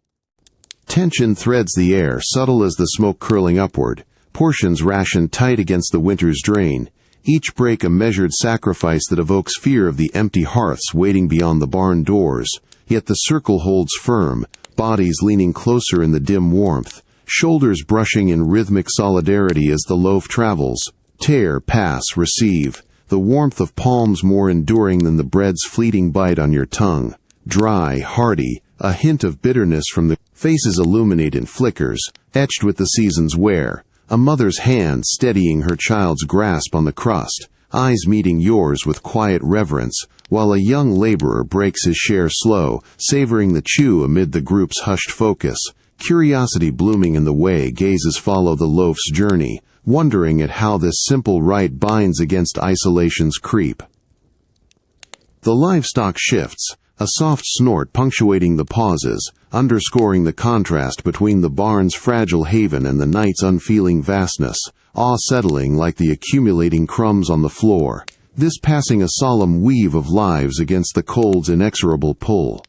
Tension threads the air, subtle as the smoke curling upward, portions rationed tight against the winter's drain, each break a measured sacrifice that evokes fear of the empty hearths waiting beyond the barn doors, yet the circle holds firm, bodies leaning closer in the dim warmth, shoulders brushing in rhythmic solidarity as the loaf travels. Tear, pass, receive, the warmth of palms more enduring than the bread's fleeting bite on your tongue. Dry, hearty, a hint of bitterness from the faces illuminate in flickers, etched with the season's wear. A mother's hand steadying her child's grasp on the crust, eyes meeting yours with quiet reverence, while a young laborer breaks his share slow, savoring the chew amid the group's hushed focus. Curiosity blooming in the way gazes follow the loaf's journey, wondering at how this simple rite binds against isolation's creep. The livestock shifts, a soft snort punctuating the pauses, underscoring the contrast between the barn's fragile haven and the night's unfeeling vastness, awe settling like the accumulating crumbs on the floor, this passing a solemn weave of lives against the cold's inexorable pull.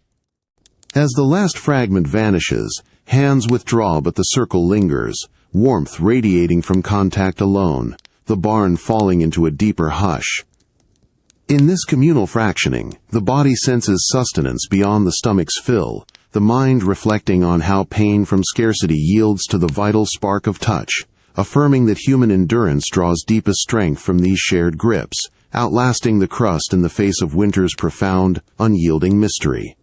As the last fragment vanishes, hands withdraw but the circle lingers, warmth radiating from contact alone, the barn falling into a deeper hush. In this communal fractioning, the body senses sustenance beyond the stomach's fill, the mind reflecting on how pain from scarcity yields to the vital spark of touch, affirming that human endurance draws deepest strength from these shared grips, outlasting the crust in the face of winter's profound, unyielding mystery.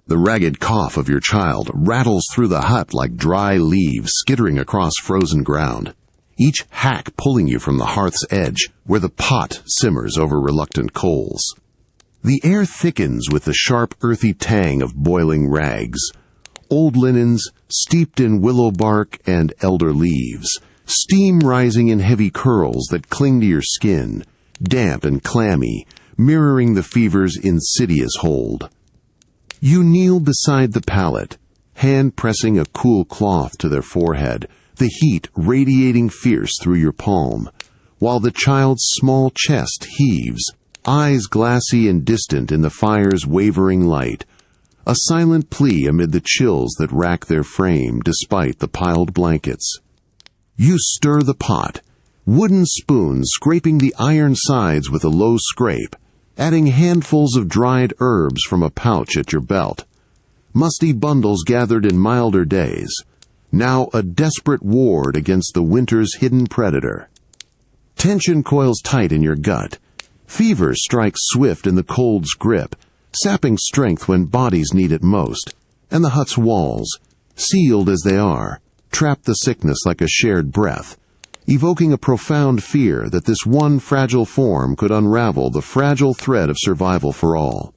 The ragged cough of your child rattles through the hut like dry leaves skittering across frozen ground, each hack pulling you from the hearth's edge where the pot simmers over reluctant coals. The air thickens with the sharp, earthy tang of boiling rags, old linens steeped in willow bark and elder leaves, steam rising in heavy curls that cling to your skin, damp and clammy, mirroring the fever's insidious hold. You kneel beside the pallet, hand pressing a cool cloth to their forehead, the heat radiating fierce through your palm, while the child's small chest heaves, eyes glassy and distant in the fire's wavering light, a silent plea amid the chills that rack their frame despite the piled blankets. You stir the pot, wooden spoons scraping the iron sides with a low scrape, adding handfuls of dried herbs from a pouch at your belt. Musty bundles gathered in milder days, now a desperate ward against the winter's hidden predator. Tension coils tight in your gut. Fever strikes swift in the cold's grip, sapping strength when bodies need it most, and the hut's walls, sealed as they are, trap the sickness like a shared breath, evoking a profound fear that this one fragile form could unravel the fragile thread of survival for all.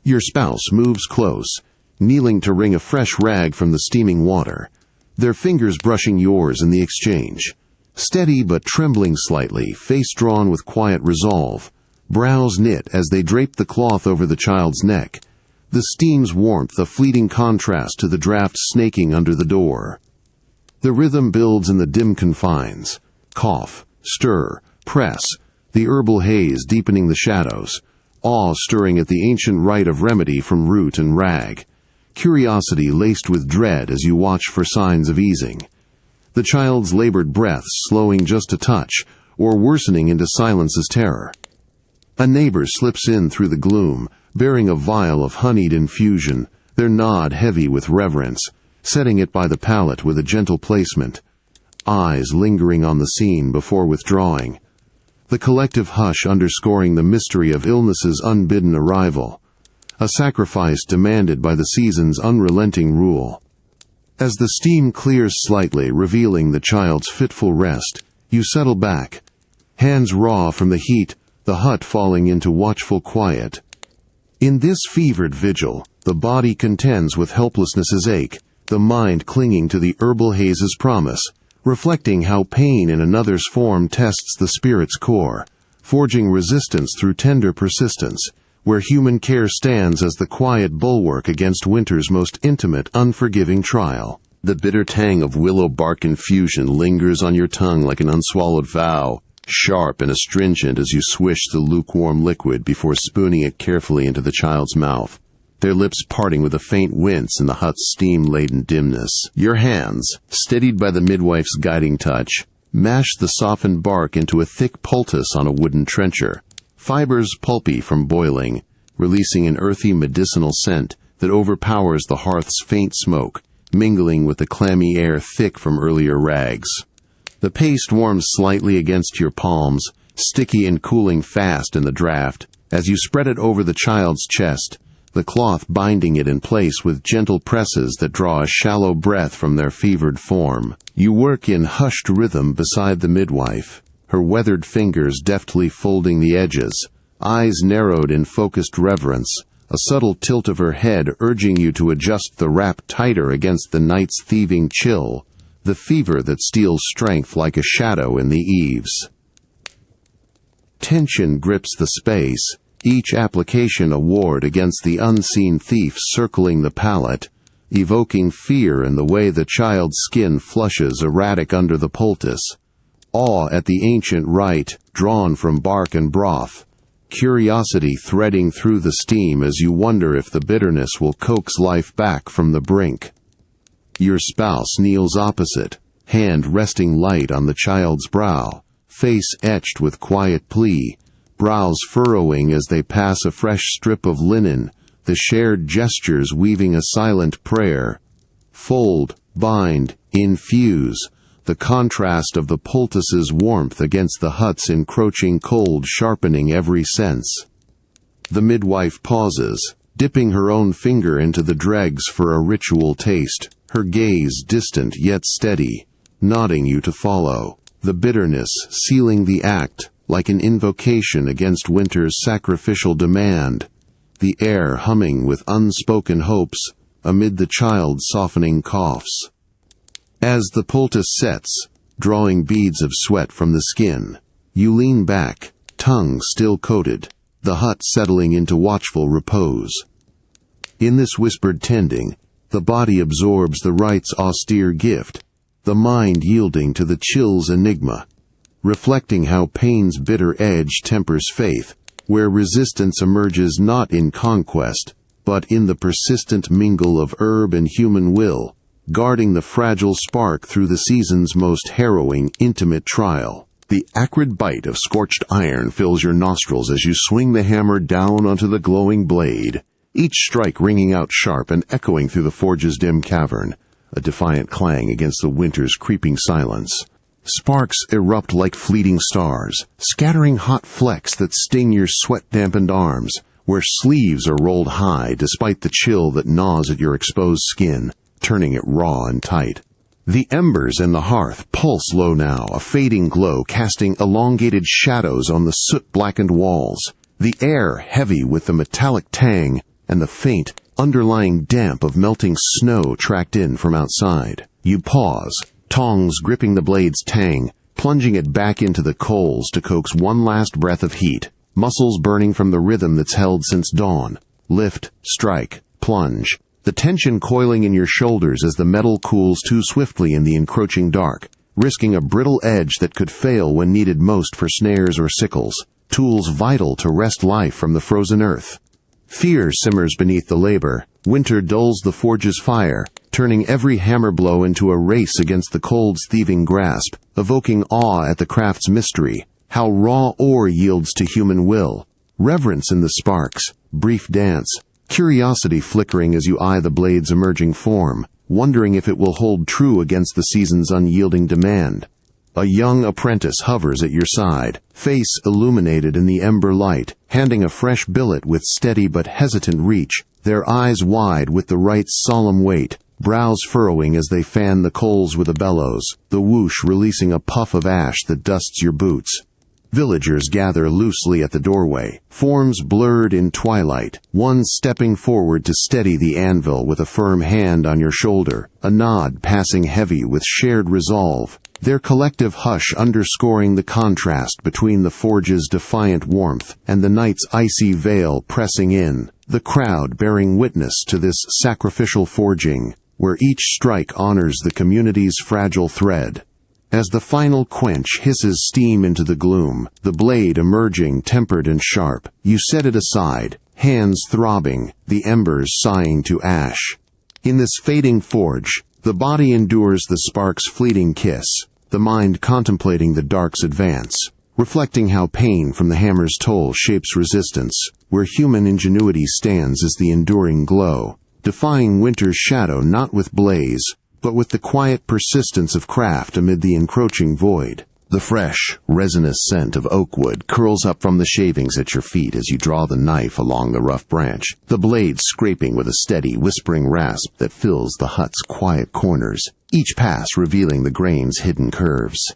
Your spouse moves close, kneeling to wring a fresh rag from the steaming water, their fingers brushing yours in the exchange. Steady but trembling slightly, face drawn with quiet resolve, brows knit as they drape the cloth over the child's neck, the steam's warmth a fleeting contrast to the draft snaking under the door. The rhythm builds in the dim confines. Cough, stir, press, the herbal haze deepening the shadows, awe stirring at the ancient rite of remedy from root and rag, curiosity laced with dread as you watch for signs of easing. The child's labored breath slowing just a touch, or worsening into silence's terror. A neighbor slips in through the gloom, bearing a vial of honeyed infusion, their nod heavy with reverence, setting it by the pallet with a gentle placement, eyes lingering on the scene before withdrawing. The collective hush underscoring the mystery of illness's unbidden arrival, a sacrifice demanded by the season's unrelenting rule. As the steam clears slightly, revealing the child's fitful rest, you settle back, hands raw from the heat, the hut falling into watchful quiet. In this fevered vigil, the body contends with helplessness's ache, the mind clinging to the herbal haze's promise, reflecting how pain in another's form tests the spirit's core, forging resistance through tender persistence, where human care stands as the quiet bulwark against winter's most intimate, unforgiving trial. The bitter tang of willow bark infusion lingers on your tongue like an unswallowed vow, sharp and astringent as you swish the lukewarm liquid before spooning it carefully into the child's mouth, their lips parting with a faint wince in the hut's steam-laden dimness. Your hands, steadied by the midwife's guiding touch, mash the softened bark into a thick poultice on a wooden trencher, fibers pulpy from boiling, releasing an earthy medicinal scent that overpowers the hearth's faint smoke, mingling with the clammy air thick from earlier rags. The paste warms slightly against your palms, sticky and cooling fast in the draft, as you spread it over the child's chest, the cloth binding it in place with gentle presses that draw a shallow breath from their fevered form. You work in hushed rhythm beside the midwife, her weathered fingers deftly folding the edges, eyes narrowed in focused reverence, a subtle tilt of her head urging you to adjust the wrap tighter against the night's thieving chill, the fever that steals strength like a shadow in the eaves. Tension grips the space, each application a ward against the unseen thief circling the palate, evoking fear in the way the child's skin flushes erratic under the poultice, awe at the ancient rite drawn from bark and broth, curiosity threading through the steam as you wonder if the bitterness will coax life back from the brink. Your spouse kneels opposite, hand resting light on the child's brow, face etched with quiet plea, brows furrowing as they pass a fresh strip of linen, the shared gestures weaving a silent prayer. Fold, bind, infuse, the contrast of the poultice's warmth against the hut's encroaching cold sharpening every sense. The midwife pauses, dipping her own finger into the dregs for a ritual taste, her gaze distant yet steady, nodding you to follow, the bitterness sealing the act like an invocation against winter's sacrificial demand, the air humming with unspoken hopes amid the child's softening coughs. As the poultice sets, drawing beads of sweat from the skin, you lean back, tongue still coated, the hut settling into watchful repose. In this whispered tending, the body absorbs the rite's austere gift, the mind yielding to the chill's enigma, reflecting how pain's bitter edge tempers faith, where resistance emerges not in conquest, but in the persistent mingle of herb and human will, guarding the fragile spark through the season's most harrowing, intimate trial. The acrid bite of scorched iron fills your nostrils as you swing the hammer down onto the glowing blade, each strike ringing out sharp and echoing through the forge's dim cavern, a defiant clang against the winter's creeping silence. Sparks erupt like fleeting stars, scattering hot flecks that sting your sweat-dampened arms, where sleeves are rolled high despite the chill that gnaws at your exposed skin, turning it raw and tight. The embers in the hearth pulse low now, a fading glow casting elongated shadows on the soot-blackened walls, the air heavy with the metallic tang and the faint, underlying damp of melting snow tracked in from outside. You pause, tongs gripping the blade's tang, plunging it back into the coals to coax one last breath of heat, muscles burning from the rhythm that's held since dawn. Lift, strike, plunge, the tension coiling in your shoulders as the metal cools too swiftly in the encroaching dark, risking a brittle edge that could fail when needed most for snares or sickles, tools vital to wrest life from the frozen earth. Fear simmers beneath the labor. Winter dulls the forge's fire, turning every hammer blow into a race against the cold's thieving grasp, evoking awe at the craft's mystery, how raw ore yields to human will, reverence in the sparks, brief dance, curiosity flickering as you eye the blade's emerging form, wondering if it will hold true against the season's unyielding demand. A young apprentice hovers at your side, face illuminated in the ember light, handing a fresh billet with steady but hesitant reach, their eyes wide with the rite's solemn weight, brows furrowing as they fan the coals with a bellows, the whoosh releasing a puff of ash that dusts your boots. Villagers gather loosely at the doorway, forms blurred in twilight, one stepping forward to steady the anvil with a firm hand on your shoulder, a nod passing heavy with shared resolve, their collective hush underscoring the contrast between the forge's defiant warmth and the night's icy veil pressing in, the crowd bearing witness to this sacrificial forging, where each strike honors the community's fragile thread. As the final quench hisses steam into the gloom, the blade emerging tempered and sharp, you set it aside, hands throbbing, the embers sighing to ash. In this fading forge, the body endures the spark's fleeting kiss, the mind contemplating the dark's advance, reflecting how pain from the hammer's toll shapes resistance, where human ingenuity stands as the enduring glow, defying winter's shadow not with blaze, but with the quiet persistence of craft amid the encroaching void. The fresh, resinous scent of oak wood curls up from the shavings at your feet as you draw the knife along the rough branch, the blade scraping with a steady, whispering rasp that fills the hut's quiet corners, each pass revealing the grain's hidden curves.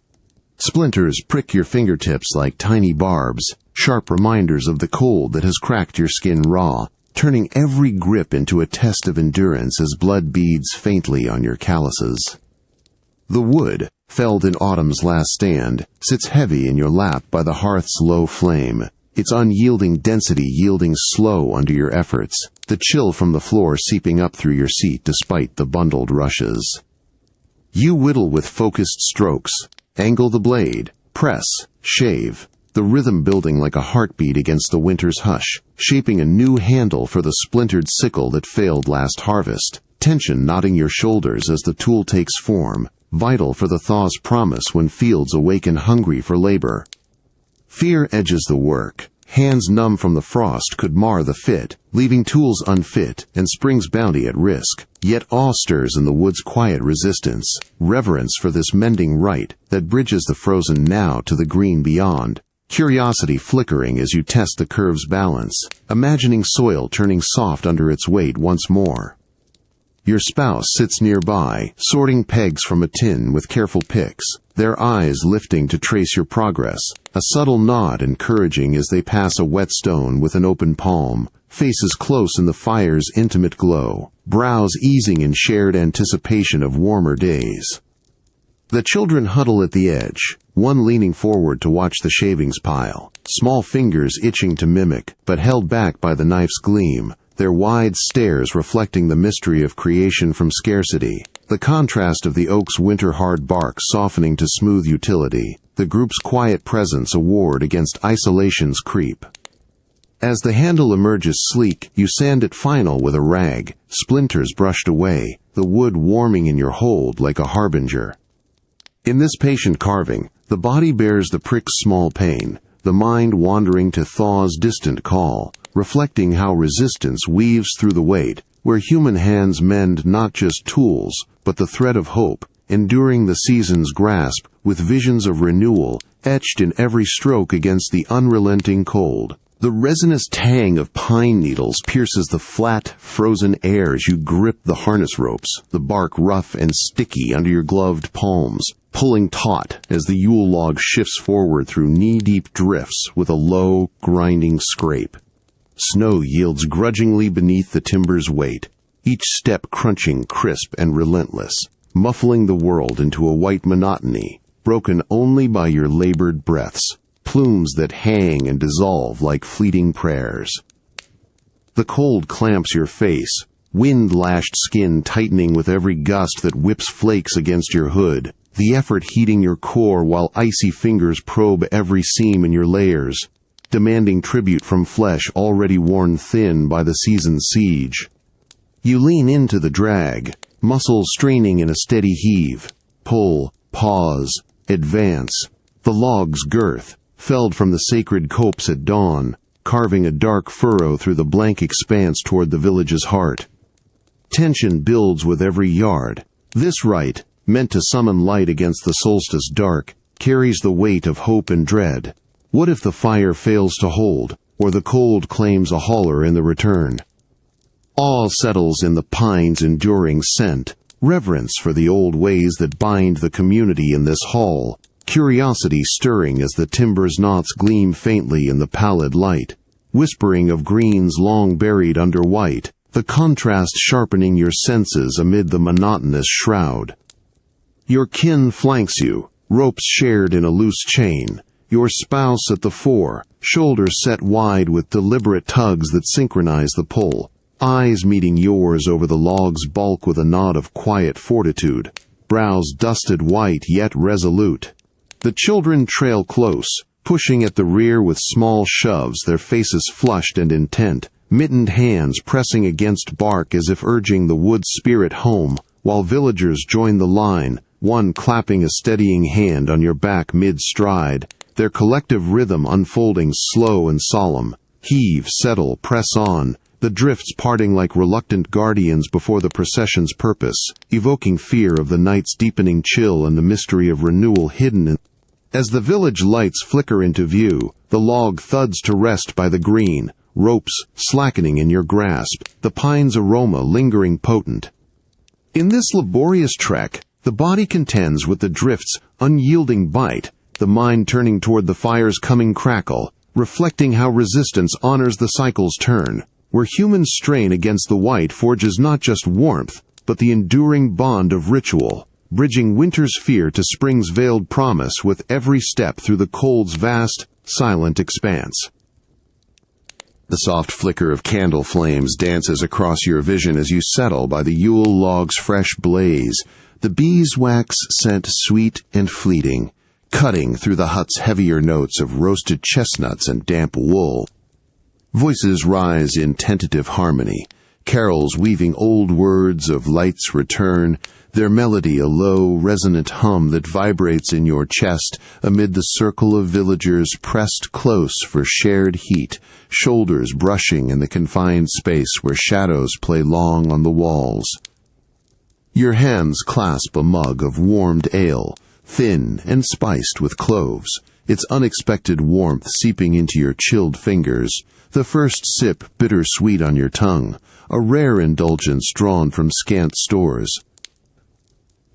Splinters prick your fingertips like tiny barbs, sharp reminders of the cold that has cracked your skin raw, turning every grip into a test of endurance as blood beads faintly on your calluses. The wood, felled in autumn's last stand, sits heavy in your lap by the hearth's low flame, its unyielding density yielding slow under your efforts, the chill from the floor seeping up through your seat despite the bundled rushes. You whittle with focused strokes, angle the blade, press, shave, the rhythm building like a heartbeat against the winter's hush, shaping a new handle for the splintered sickle that failed last harvest, tension knotting your shoulders as the tool takes form, vital for the thaw's promise when fields awaken hungry for labor. Fear edges the work. Hands numb from the frost could mar the fit, leaving tools unfit and spring's bounty at risk. Yet awe stirs in the wood's quiet resistance, reverence for this mending rite that bridges the frozen now to the green beyond. Curiosity flickering as you test the curve's balance, imagining soil turning soft under its weight once more. Your spouse sits nearby, sorting pegs from a tin with careful picks, their eyes lifting to trace your progress, a subtle nod encouraging as they pass a whetstone with an open palm, faces close in the fire's intimate glow, brows easing in shared anticipation of warmer days. The children huddle at the edge, one leaning forward to watch the shavings pile, small fingers itching to mimic, but held back by the knife's gleam, their wide stares reflecting the mystery of creation from scarcity, the contrast of the oak's winter-hard bark softening to smooth utility, the group's quiet presence a ward against isolation's creep. As the handle emerges sleek, you sand it final with a rag, splinters brushed away, the wood warming in your hold like a harbinger. In this patient carving, the body bears the prick's small pain, the mind wandering to thaw's distant call, reflecting how resistance weaves through the weight, where human hands mend not just tools, but the thread of hope, enduring the season's grasp with visions of renewal etched in every stroke against the unrelenting cold. The resinous tang of pine needles pierces the flat, frozen air as you grip the harness ropes, the bark rough and sticky under your gloved palms, pulling taut as the Yule log shifts forward through knee-deep drifts with a low, grinding scrape. Snow yields grudgingly beneath the timber's weight, each step crunching crisp and relentless, muffling the world into a white monotony, broken only by your labored breaths, plumes that hang and dissolve like fleeting prayers. The cold clamps your face, wind-lashed skin tightening with every gust that whips flakes against your hood, the effort heating your core while icy fingers probe every seam in your layers, demanding tribute from flesh already worn thin by the season's siege. You lean into the drag, muscles straining in a steady heave, pull, pause, advance, the log's girth, felled from the sacred copse at dawn, carving a dark furrow through the blank expanse toward the village's heart. Tension builds with every yard. This rite, meant to summon light against the solstice dark, carries the weight of hope and dread. What if the fire fails to hold, or the cold claims a hauler in the return? Awe settles in the pine's enduring scent, reverence for the old ways that bind the community in this hall, curiosity stirring as the timber's knots gleam faintly in the pallid light, whispering of greens long buried under white, the contrast sharpening your senses amid the monotonous shroud. Your kin flanks you, ropes shared in a loose chain, your spouse at the fore, shoulders set wide with deliberate tugs that synchronize the pull, eyes meeting yours over the log's bulk with a nod of quiet fortitude, brows dusted white yet resolute. The children trail close, pushing at the rear with small shoves, their faces flushed and intent, mittened hands pressing against bark as if urging the wood spirit home, while villagers join the line, one clapping a steadying hand on your back mid-stride, their collective rhythm unfolding slow and solemn. Heave, settle, press on, the drifts parting like reluctant guardians before the procession's purpose, evoking fear of the night's deepening chill and the mystery of renewal hidden in. As the village lights flicker into view, the log thuds to rest by the green, ropes slackening in your grasp, the pine's aroma lingering potent. In this laborious trek, the body contends with the drift's unyielding bite, the mind turning toward the fire's coming crackle, reflecting how resistance honors the cycle's turn, where human strain against the white forges not just warmth, but the enduring bond of ritual, bridging winter's fear to spring's veiled promise with every step through the cold's vast, silent expanse. The soft flicker of candle flames dances across your vision as you settle by the Yule log's fresh blaze, the beeswax scent sweet and fleeting, cutting through the hut's heavier notes of roasted chestnuts and damp wool. Voices rise in tentative harmony, carols weaving old words of light's return, their melody a low, resonant hum that vibrates in your chest amid the circle of villagers pressed close for shared heat, shoulders brushing in the confined space where shadows play long on the walls. Your hands clasp a mug of warmed ale, thin and spiced with cloves, its unexpected warmth seeping into your chilled fingers, the first sip bitter-sweet on your tongue, a rare indulgence drawn from scant stores.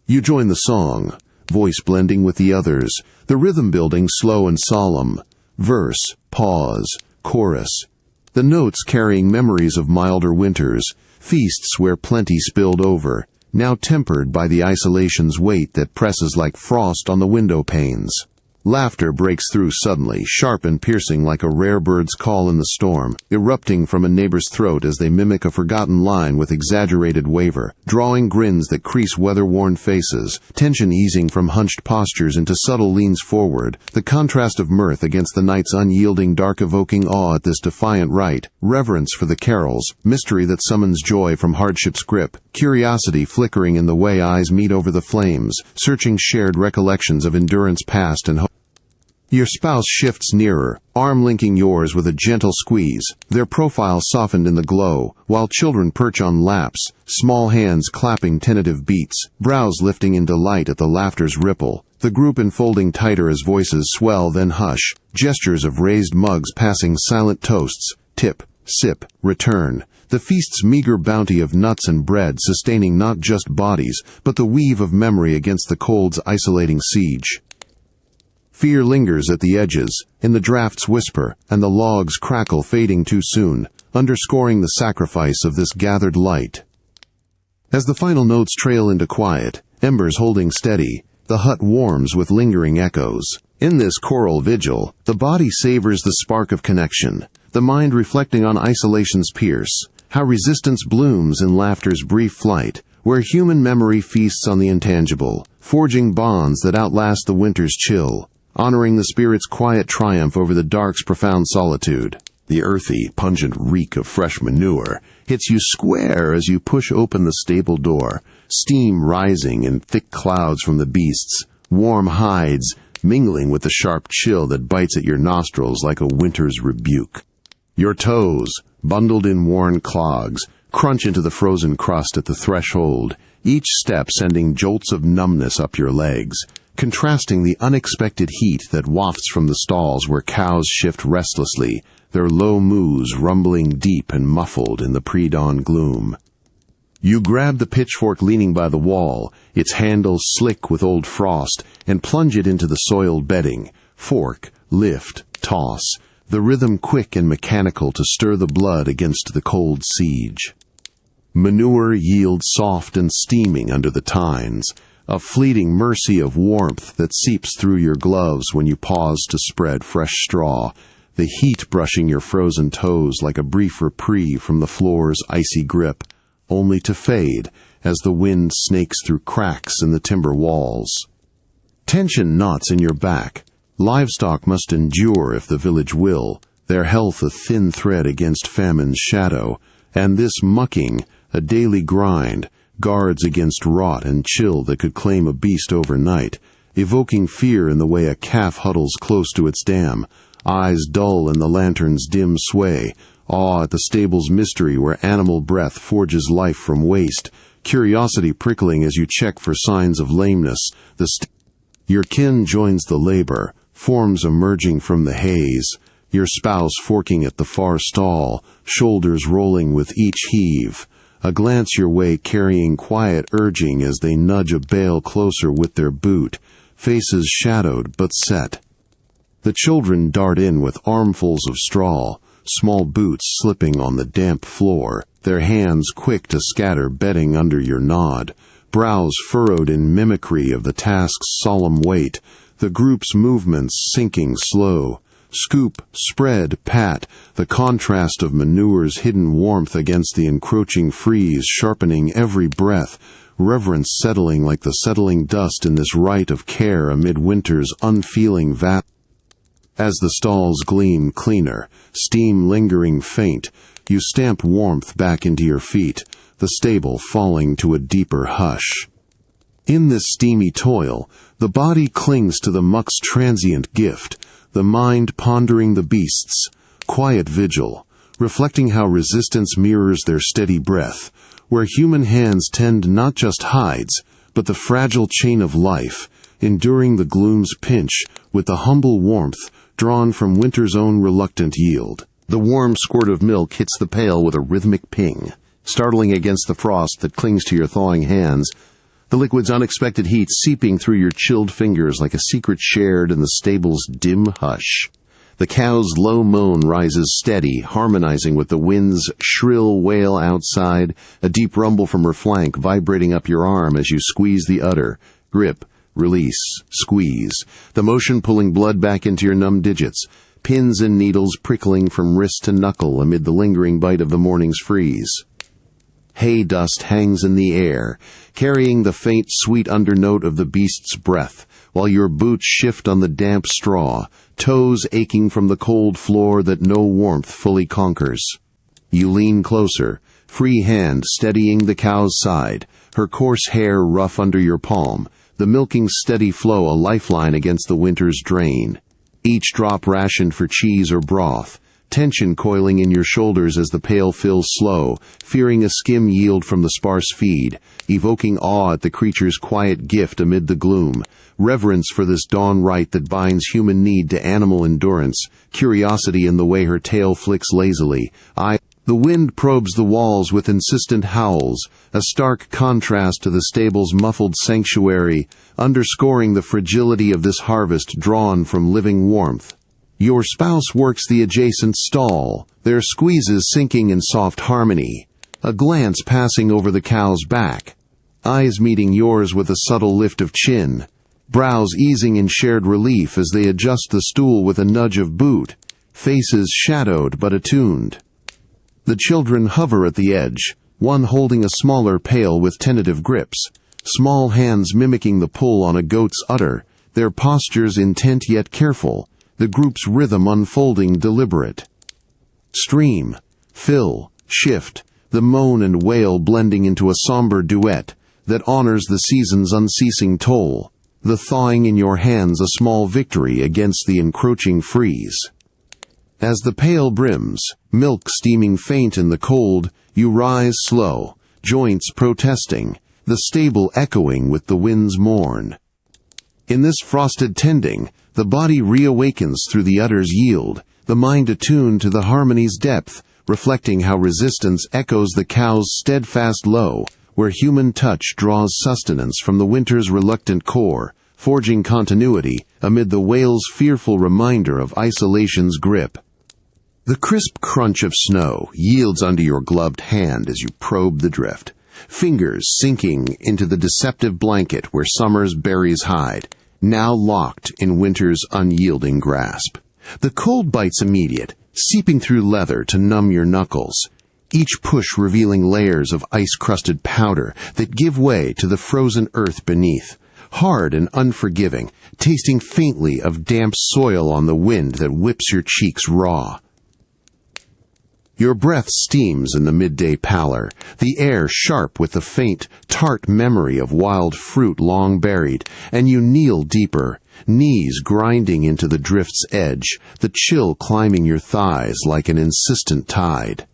You join the song, voice blending with the others, the rhythm building slow and solemn, verse, pause, chorus, the notes carrying memories of milder winters, feasts where plenty spilled over, now tempered by the isolation's weight that presses like frost on the window panes. Laughter breaks through suddenly, sharp and piercing like a rare bird's call in the storm, erupting from a neighbor's throat as they mimic a forgotten line with exaggerated waver, drawing grins that crease weather-worn faces, tension easing from hunched postures into subtle leans forward, the contrast of mirth against the night's unyielding dark evoking awe at this defiant rite, reverence for the carols, mystery that summons joy from hardship's grip, curiosity flickering in the way eyes meet over the flames, searching shared recollections of endurance past and hope. Your spouse shifts nearer, arm linking yours with a gentle squeeze, their profile softened in the glow, while children perch on laps, small hands clapping tentative beats, brows lifting in delight at the laughter's ripple, the group enfolding tighter as voices swell then hush, gestures of raised mugs passing silent toasts, tip, sip, return, the feast's meager bounty of nuts and bread sustaining not just bodies, but the weave of memory against the cold's isolating siege. Fear lingers at the edges, in the draft's whisper, and the log's crackle fading too soon, underscoring the sacrifice of this gathered light. As the final notes trail into quiet, embers holding steady, the hut warms with lingering echoes. In this choral vigil, the body savors the spark of connection, the mind reflecting on isolation's pierce, how resistance blooms in laughter's brief flight, where human memory feasts on the intangible, forging bonds that outlast the winter's chill, honoring the spirit's quiet triumph over the dark's profound solitude. The earthy, pungent reek of fresh manure hits you square as you push open the stable door, steam rising in thick clouds from the beasts, warm hides mingling with the sharp chill that bites at your nostrils like a winter's rebuke. Your toes, bundled in worn clogs, crunch into the frozen crust at the threshold, each step sending jolts of numbness up your legs, contrasting the unexpected heat that wafts from the stalls where cows shift restlessly, their low moos rumbling deep and muffled in the pre-dawn gloom. You grab the pitchfork leaning by the wall, its handle slick with old frost, and plunge it into the soiled bedding. Fork, lift, toss, the rhythm quick and mechanical to stir the blood against the cold siege. Manure yields soft and steaming under the tines, a fleeting mercy of warmth that seeps through your gloves when you pause to spread fresh straw, the heat brushing your frozen toes like a brief reprieve from the floor's icy grip, only to fade as the wind snakes through cracks in the timber walls. Tension knots in your back. Livestock must endure if the village will, their health a thin thread against famine's shadow, and this mucking, a daily grind, guards against rot and chill that could claim a beast overnight, evoking fear in the way a calf huddles close to its dam, eyes dull in the lantern's dim sway, awe at the stable's mystery where animal breath forges life from waste, curiosity prickling as you check for signs of lameness. Your kin joins the labor, forms emerging from the haze, your spouse forking at the far stall, shoulders rolling with each heave, a glance your way carrying quiet urging as they nudge a bale closer with their boot, faces shadowed but set. The children dart in with armfuls of straw, small boots slipping on the damp floor, their hands quick to scatter bedding under your nod, brows furrowed in mimicry of the task's solemn weight, the group's movements sinking slow. Scoop, spread, pat, the contrast of manure's hidden warmth against the encroaching freeze sharpening every breath, reverence settling like the settling dust in this rite of care amid winter's unfeeling vast. As the stalls gleam cleaner, steam lingering faint, you stamp warmth back into your feet, the stable falling to a deeper hush. In this steamy toil, the body clings to the muck's transient gift, the mind pondering the beast's quiet vigil, reflecting how resistance mirrors their steady breath, where human hands tend not just hides, but the fragile chain of life, enduring the gloom's pinch with the humble warmth drawn from winter's own reluctant yield. The warm squirt of milk hits the pail with a rhythmic ping, startling against the frost that clings to your thawing hands, the liquid's unexpected heat seeping through your chilled fingers like a secret shared in the stable's dim hush. The cow's low moan rises steady, harmonizing with the wind's shrill wail outside, a deep rumble from her flank vibrating up your arm as you squeeze the udder. Grip, release, squeeze, the motion pulling blood back into your numb digits, pins and needles prickling from wrist to knuckle amid the lingering bite of the morning's freeze. Hay dust hangs in the air, carrying the faint, sweet undernote of the beast's breath, while your boots shift on the damp straw, toes aching from the cold floor that no warmth fully conquers. You lean closer, free hand steadying the cow's side, her coarse hair rough under your palm, the milking's steady flow a lifeline against the winter's drain. Each drop rationed for cheese or broth, tension coiling in your shoulders as the pail fills slow, fearing a skim yield from the sparse feed, evoking awe at the creature's quiet gift amid the gloom, reverence for this dawn rite that binds human need to animal endurance, curiosity in the way her tail flicks lazily. The wind probes the walls with insistent howls, a stark contrast to the stable's muffled sanctuary, underscoring the fragility of this harvest drawn from living warmth. Your spouse works the adjacent stall, their squeezes sinking in soft harmony, a glance passing over the cow's back, eyes meeting yours with a subtle lift of chin, brows easing in shared relief as they adjust the stool with a nudge of boot, faces shadowed but attuned. The children hover at the edge, one holding a smaller pail with tentative grips, small hands mimicking the pull on a goat's udder, their postures intent yet careful, the group's rhythm unfolding deliberate. Stream, fill, shift, the moan and wail blending into a somber duet that honors the season's unceasing toll, the thawing in your hands a small victory against the encroaching freeze. As the pail brims, milk steaming faint in the cold, you rise slow, joints protesting, the stable echoing with the wind's mourn. In this frosted tending, the body reawakens through the udder's yield, the mind attuned to the harmony's depth, reflecting how resistance echoes the cow's steadfast low, where human touch draws sustenance from the winter's reluctant core, forging continuity amid the whale's fearful reminder of isolation's grip. The crisp crunch of snow yields under your gloved hand as you probe the drift, fingers sinking into the deceptive blanket where summer's berries hide, now locked in winter's unyielding grasp. The cold bite's immediate, seeping through leather to numb your knuckles, each push revealing layers of ice-crusted powder that give way to the frozen earth beneath, hard and unforgiving, tasting faintly of damp soil on the wind that whips your cheeks raw. Your breath steams in the midday pallor, the air sharp with the faint, tart memory of wild fruit long buried, and you kneel deeper, knees grinding into the drift's edge, the chill climbing your thighs like an insistent tide.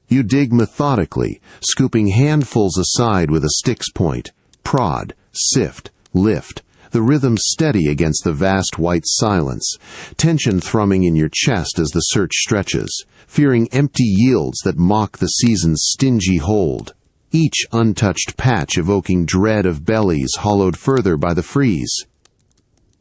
You dig methodically, scooping handfuls aside with a stick's point, prod, sift, lift, the rhythm steady against the vast white silence, tension thrumming in your chest as the search stretches, fearing empty yields that mock the season's stingy hold, each untouched patch evoking dread of bellies hollowed further by the freeze.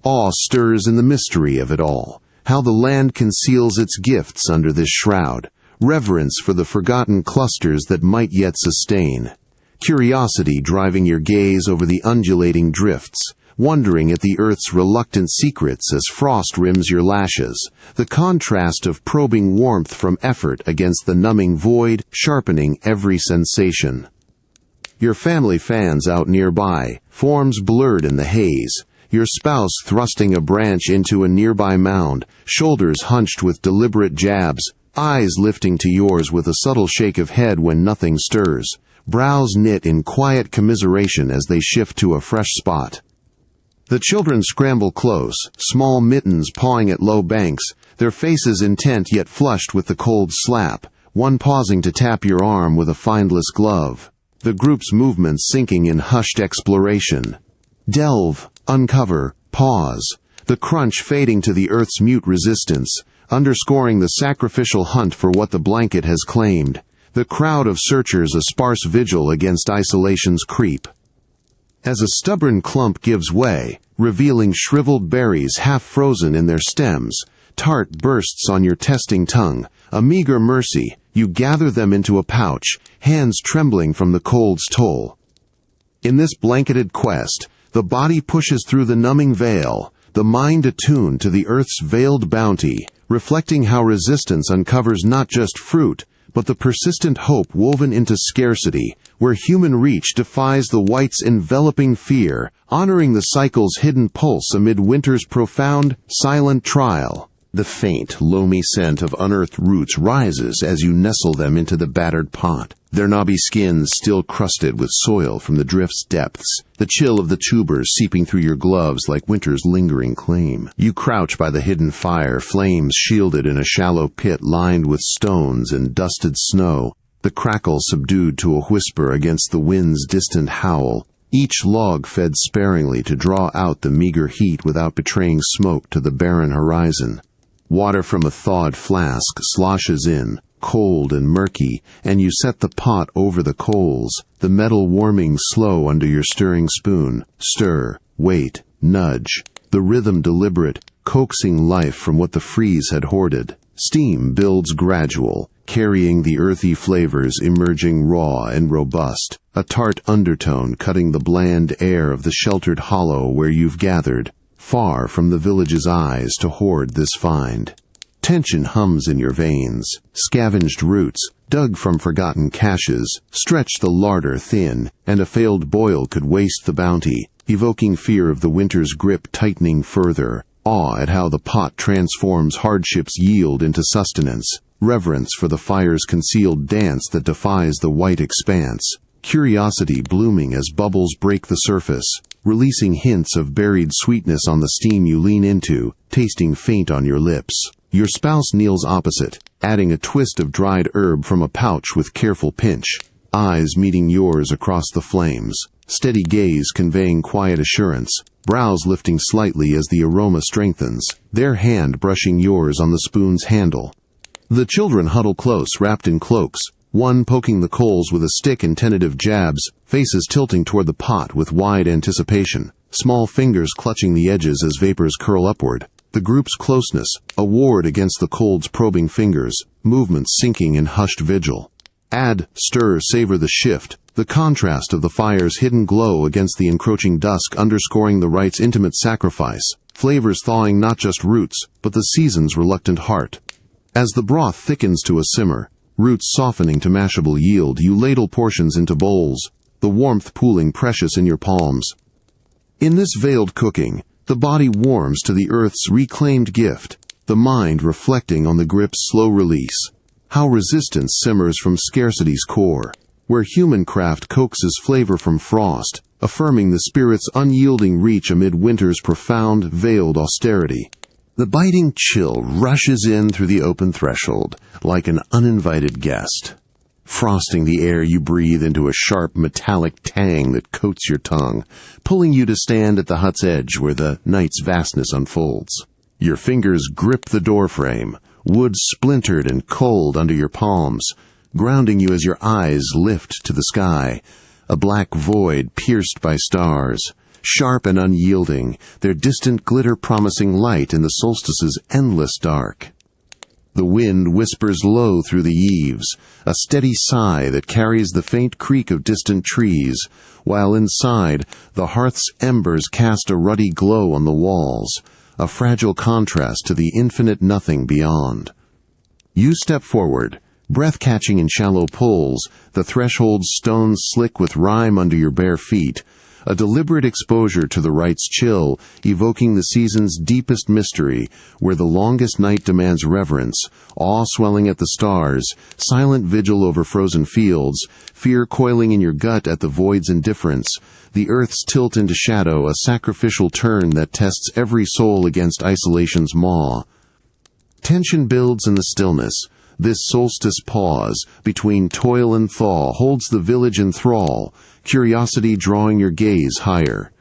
Awe stirs in the mystery of it all, how the land conceals its gifts under this shroud, reverence for the forgotten clusters that might yet sustain, curiosity driving your gaze over the undulating drifts, wondering at the earth's reluctant secrets as frost rims your lashes, the contrast of probing warmth from effort against the numbing void, sharpening every sensation. Your family fans out nearby, forms blurred in the haze, your spouse thrusting a branch into a nearby mound, shoulders hunched with deliberate jabs, eyes lifting to yours with a subtle shake of head when nothing stirs, brows knit in quiet commiseration as they shift to a fresh spot. The children scramble close, small mittens pawing at low banks, their faces intent yet flushed with the cold slap, one pausing to tap your arm with a findless glove. The group's movements sinking in hushed exploration. Delve, uncover, pause, the crunch fading to the earth's mute resistance, underscoring the sacrificial hunt for what the blanket has claimed, the crowd of searchers a sparse vigil against isolation's creep. As a stubborn clump gives way, revealing shriveled berries half frozen in their stems, tart bursts on your testing tongue, a meager mercy, you gather them into a pouch, hands trembling from the cold's toll. In this blanketed quest, the body pushes through the numbing veil, the mind attuned to the earth's veiled bounty, reflecting how resistance uncovers not just fruit, but the persistent hope woven into scarcity, where human reach defies the white's enveloping fear, honoring the cycle's hidden pulse amid winter's profound, silent trial. The faint, loamy scent of unearthed roots rises as you nestle them into the battered pot, their knobby skins still crusted with soil from the drift's depths, the chill of the tubers seeping through your gloves like winter's lingering claim. You crouch by the hidden fire, flames shielded in a shallow pit lined with stones and dusted snow, the crackle subdued to a whisper against the wind's distant howl, each log fed sparingly to draw out the meager heat without betraying smoke to the barren horizon. Water from a thawed flask sloshes in, cold and murky, and you set the pot over the coals, the metal warming slow under your stirring spoon. Stir, wait, nudge, the rhythm deliberate, coaxing life from what the freeze had hoarded. Steam builds gradual, carrying the earthy flavors emerging raw and robust, a tart undertone cutting the bland air of the sheltered hollow where you've gathered, far from the village's eyes to hoard this find. Tension hums in your veins, scavenged roots, dug from forgotten caches, stretch the larder thin, and a failed boil could waste the bounty, evoking fear of the winter's grip tightening further, awe at how the pot transforms hardships yield into sustenance, reverence for the fire's concealed dance that defies the white expanse, curiosity blooming as bubbles break the surface, releasing hints of buried sweetness on the steam you lean into, tasting faint on your lips. Your spouse kneels opposite, adding a twist of dried herb from a pouch with careful pinch, eyes meeting yours across the flames, steady gaze conveying quiet assurance, brows lifting slightly as the aroma strengthens, their hand brushing yours on the spoon's handle. The children huddle close, wrapped in cloaks, one poking the coals with a stick in tentative jabs, faces tilting toward the pot with wide anticipation, small fingers clutching the edges as vapors curl upward. The group's closeness, a ward against the cold's probing fingers, movements sinking in hushed vigil. Add, stir, savor the shift, the contrast of the fire's hidden glow against the encroaching dusk underscoring the rite's intimate sacrifice, flavors thawing not just roots, but the season's reluctant heart. As the broth thickens to a simmer, roots softening to mashable yield, you ladle portions into bowls, the warmth pooling precious in your palms. In this veiled cooking, the body warms to the earth's reclaimed gift, the mind reflecting on the grip's slow release. How resistance simmers from scarcity's core, where human craft coaxes flavor from frost, affirming the spirit's unyielding reach amid winter's profound, veiled austerity. The biting chill rushes in through the open threshold, like an uninvited guest, frosting the air you breathe into a sharp metallic tang that coats your tongue, pulling you to stand at the hut's edge where the night's vastness unfolds. Your fingers grip the doorframe, wood splintered and cold under your palms, grounding you as your eyes lift to the sky, a black void pierced by stars, sharp and unyielding, their distant glitter promising light in the solstice's endless dark. The wind whispers low through the eaves, a steady sigh that carries the faint creak of distant trees, while inside, the hearth's embers cast a ruddy glow on the walls, a fragile contrast to the infinite nothing beyond. You step forward, breath catching in shallow pulls, the threshold's stones slick with rime under your bare feet, a deliberate exposure to the rite's chill, evoking the season's deepest mystery, where the longest night demands reverence, awe swelling at the stars, silent vigil over frozen fields, fear coiling in your gut at the void's indifference, the earth's tilt into shadow, a sacrificial turn that tests every soul against isolation's maw. Tension builds in the stillness. This solstice pause, between toil and thaw, holds the village in thrall, curiosity drawing your gaze higher.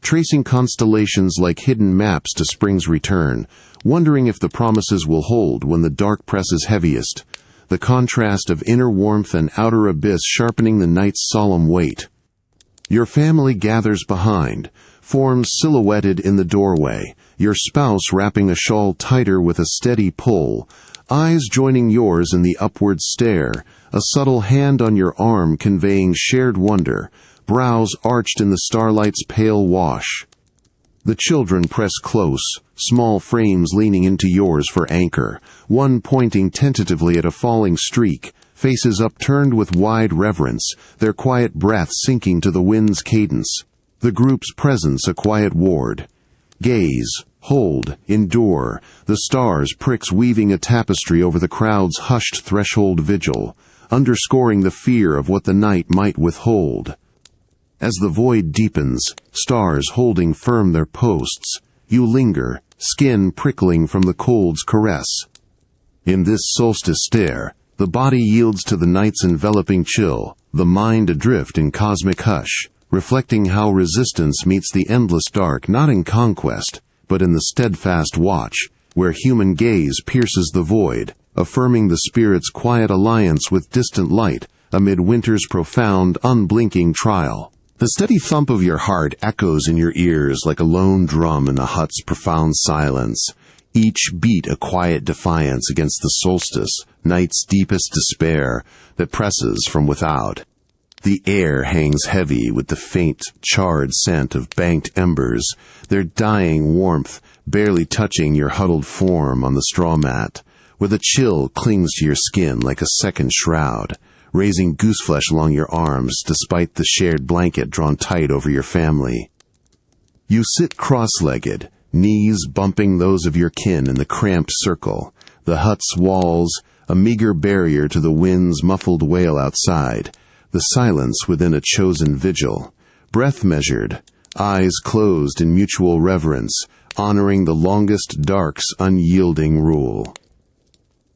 Tracing constellations like hidden maps to spring's return, wondering if the promises will hold when the dark presses heaviest, the contrast of inner warmth and outer abyss sharpening the night's solemn weight. Your family gathers behind, forms silhouetted in the doorway, your spouse wrapping a shawl tighter with a steady pull, eyes joining yours in the upward stare, a subtle hand on your arm conveying shared wonder, brows arched in the starlight's pale wash. The children press close, small frames leaning into yours for anchor, one pointing tentatively at a falling streak, faces upturned with wide reverence, their quiet breath sinking to the wind's cadence. The group's presence a quiet ward. Gaze, hold, endure, the stars' pricks weaving a tapestry over the crowd's hushed threshold vigil, underscoring the fear of what the night might withhold. As the void deepens, stars holding firm their posts, you linger, skin prickling from the cold's caress. In this solstice stare, the body yields to the night's enveloping chill, the mind adrift in cosmic hush, reflecting how resistance meets the endless dark not in conquest, but in the steadfast watch, where human gaze pierces the void, affirming the spirit's quiet alliance with distant light amid winter's profound, unblinking trial. The steady thump of your heart echoes in your ears like a lone drum in the hut's profound silence, each beat a quiet defiance against the solstice, night's deepest despair, that presses from without. The air hangs heavy with the faint, charred scent of banked embers, their dying warmth barely touching your huddled form on the straw mat, where the chill clings to your skin like a second shroud, raising gooseflesh along your arms despite the shared blanket drawn tight over your family. You sit cross-legged, knees bumping those of your kin in the cramped circle, the hut's walls a meager barrier to the wind's muffled wail outside, the silence within a chosen vigil, breath measured, eyes closed in mutual reverence, honoring the longest dark's unyielding rule.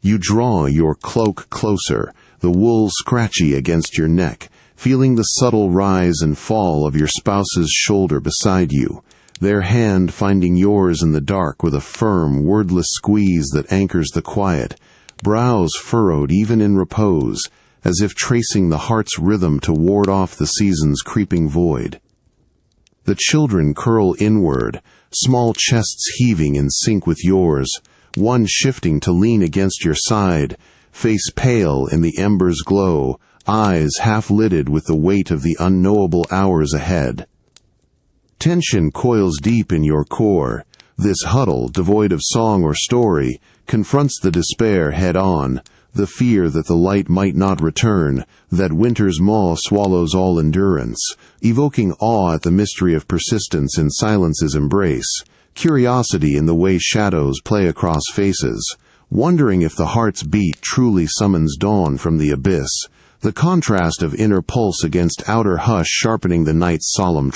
You draw your cloak closer, the wool scratchy against your neck, feeling the subtle rise and fall of your spouse's shoulder beside you, their hand finding yours in the dark with a firm, wordless squeeze that anchors the quiet, brows furrowed even in repose, as if tracing the heart's rhythm to ward off the season's creeping void. The children curl inward, small chests heaving in sync with yours, one shifting to lean against your side, face pale in the ember's glow, eyes half-lidded with the weight of the unknowable hours ahead. Tension coils deep in your core. This huddle, devoid of song or story, confronts the despair head-on, the fear that the light might not return, that winter's maw swallows all endurance, evoking awe at the mystery of persistence in silence's embrace, curiosity in the way shadows play across faces, wondering if the heart's beat truly summons dawn from the abyss, the contrast of inner pulse against outer hush sharpening the night's solemn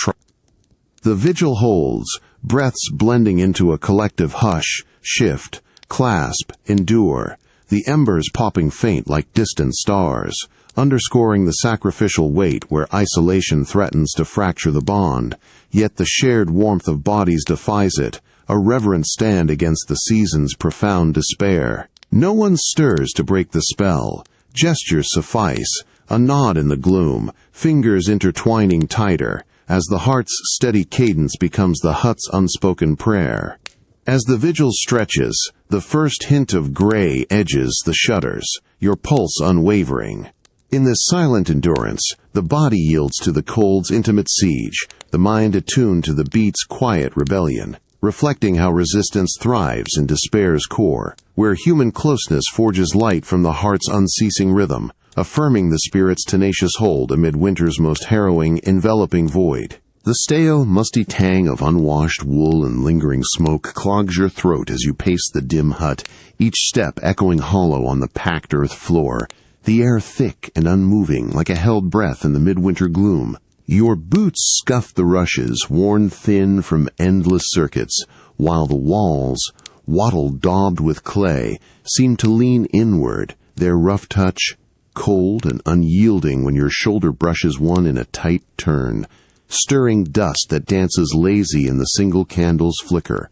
The vigil holds, breaths blending into a collective hush, shift, clasp, endure, the embers popping faint like distant stars, underscoring the sacrificial weight where isolation threatens to fracture the bond, yet the shared warmth of bodies defies it, a reverent stand against the season's profound despair. No one stirs to break the spell. Gestures suffice, a nod in the gloom, fingers intertwining tighter, as the heart's steady cadence becomes the hut's unspoken prayer. As the vigil stretches, the first hint of gray edges the shutters, your pulse unwavering. In this silent endurance, the body yields to the cold's intimate siege, the mind attuned to the beat's quiet rebellion, reflecting how resistance thrives in despair's core, where human closeness forges light from the heart's unceasing rhythm, affirming the spirit's tenacious hold amid winter's most harrowing, enveloping void. The stale, musty tang of unwashed wool and lingering smoke clogs your throat as you pace the dim hut, each step echoing hollow on the packed earth floor, the air thick and unmoving like a held breath in the midwinter gloom. Your boots scuff the rushes, worn thin from endless circuits, while the walls, wattle-daubed with clay, seem to lean inward, their rough touch cold and unyielding when your shoulder brushes one in a tight turn, stirring dust that dances lazy in the single candle's flicker.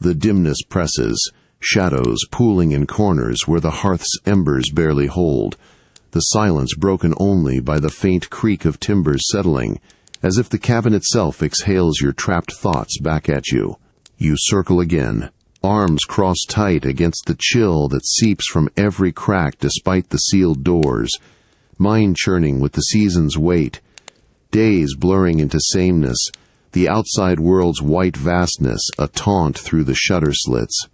The dimness presses, shadows pooling in corners where the hearth's embers barely hold, the silence broken only by the faint creak of timbers settling, as if the cabin itself exhales your trapped thoughts back at you. You circle again, arms crossed tight against the chill that seeps from every crack despite the sealed doors, mind churning with the season's weight, days blurring into sameness, the outside world's white vastness a taunt through the shutter slits.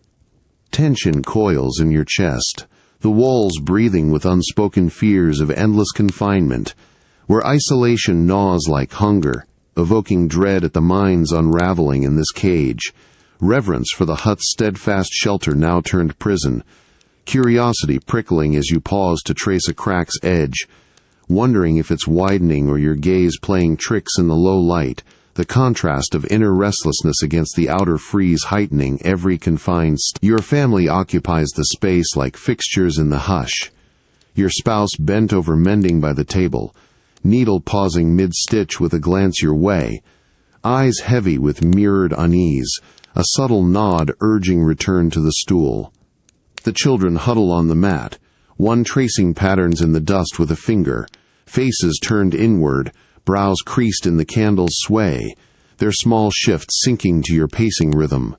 Tension coils in your chest, the walls breathing with unspoken fears of endless confinement, where isolation gnaws like hunger, evoking dread at the mind's unraveling in this cage, reverence for the hut's steadfast shelter now turned prison, curiosity prickling as you pause to trace a crack's edge, wondering if it's widening or your gaze playing tricks in the low light, the contrast of inner restlessness against the outer freeze heightening every confined Your family occupies the space like fixtures in the hush. Your spouse bent over mending by the table, needle pausing mid-stitch with a glance your way, eyes heavy with mirrored unease, a subtle nod urging return to the stool. The children huddle on the mat, one tracing patterns in the dust with a finger, faces turned inward, brows creased in the candle's sway, their small shifts sinking to your pacing rhythm.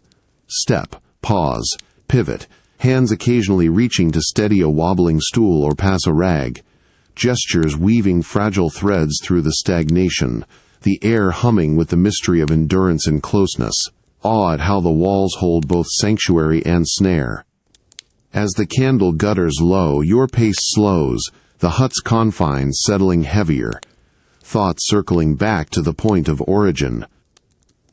Step, pause, pivot, hands occasionally reaching to steady a wobbling stool or pass a rag, gestures weaving fragile threads through the stagnation, the air humming with the mystery of endurance and closeness, awe at how the walls hold both sanctuary and snare. As the candle gutters low, your pace slows, the hut's confines settling heavier, thoughts circling back to the point of origin.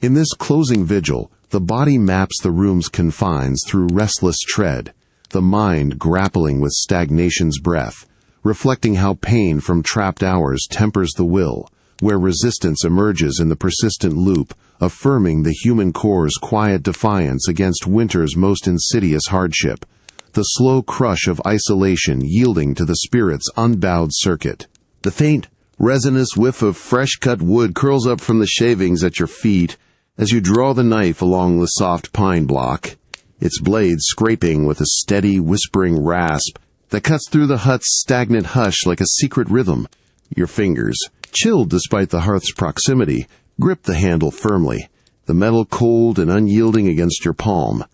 In this closing vigil, the body maps the room's confines through restless tread, the mind grappling with stagnation's breath, reflecting how pain from trapped hours tempers the will, where resistance emerges in the persistent loop, affirming the human core's quiet defiance against winter's most insidious hardship, the slow crush of isolation yielding to the spirit's unbowed circuit. The faint, resinous whiff of fresh-cut wood curls up from the shavings at your feet as you draw the knife along the soft pine block, its blade scraping with a steady, whispering rasp that cuts through the hut's stagnant hush like a secret rhythm. Your fingers, chilled despite the hearth's proximity, grip the handle firmly, the metal cold and unyielding against your palm,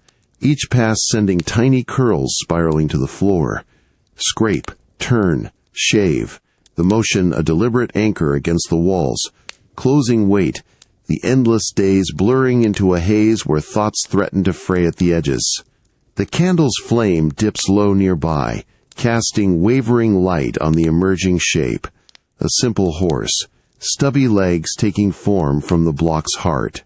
each pass sending tiny curls spiraling to the floor. Scrape, turn, shave, the motion a deliberate anchor against the walls, closing weight, the endless days blurring into a haze where thoughts threaten to fray at the edges. The candle's flame dips low nearby, casting wavering light on the emerging shape. A simple horse, stubby legs taking form from the block's heart.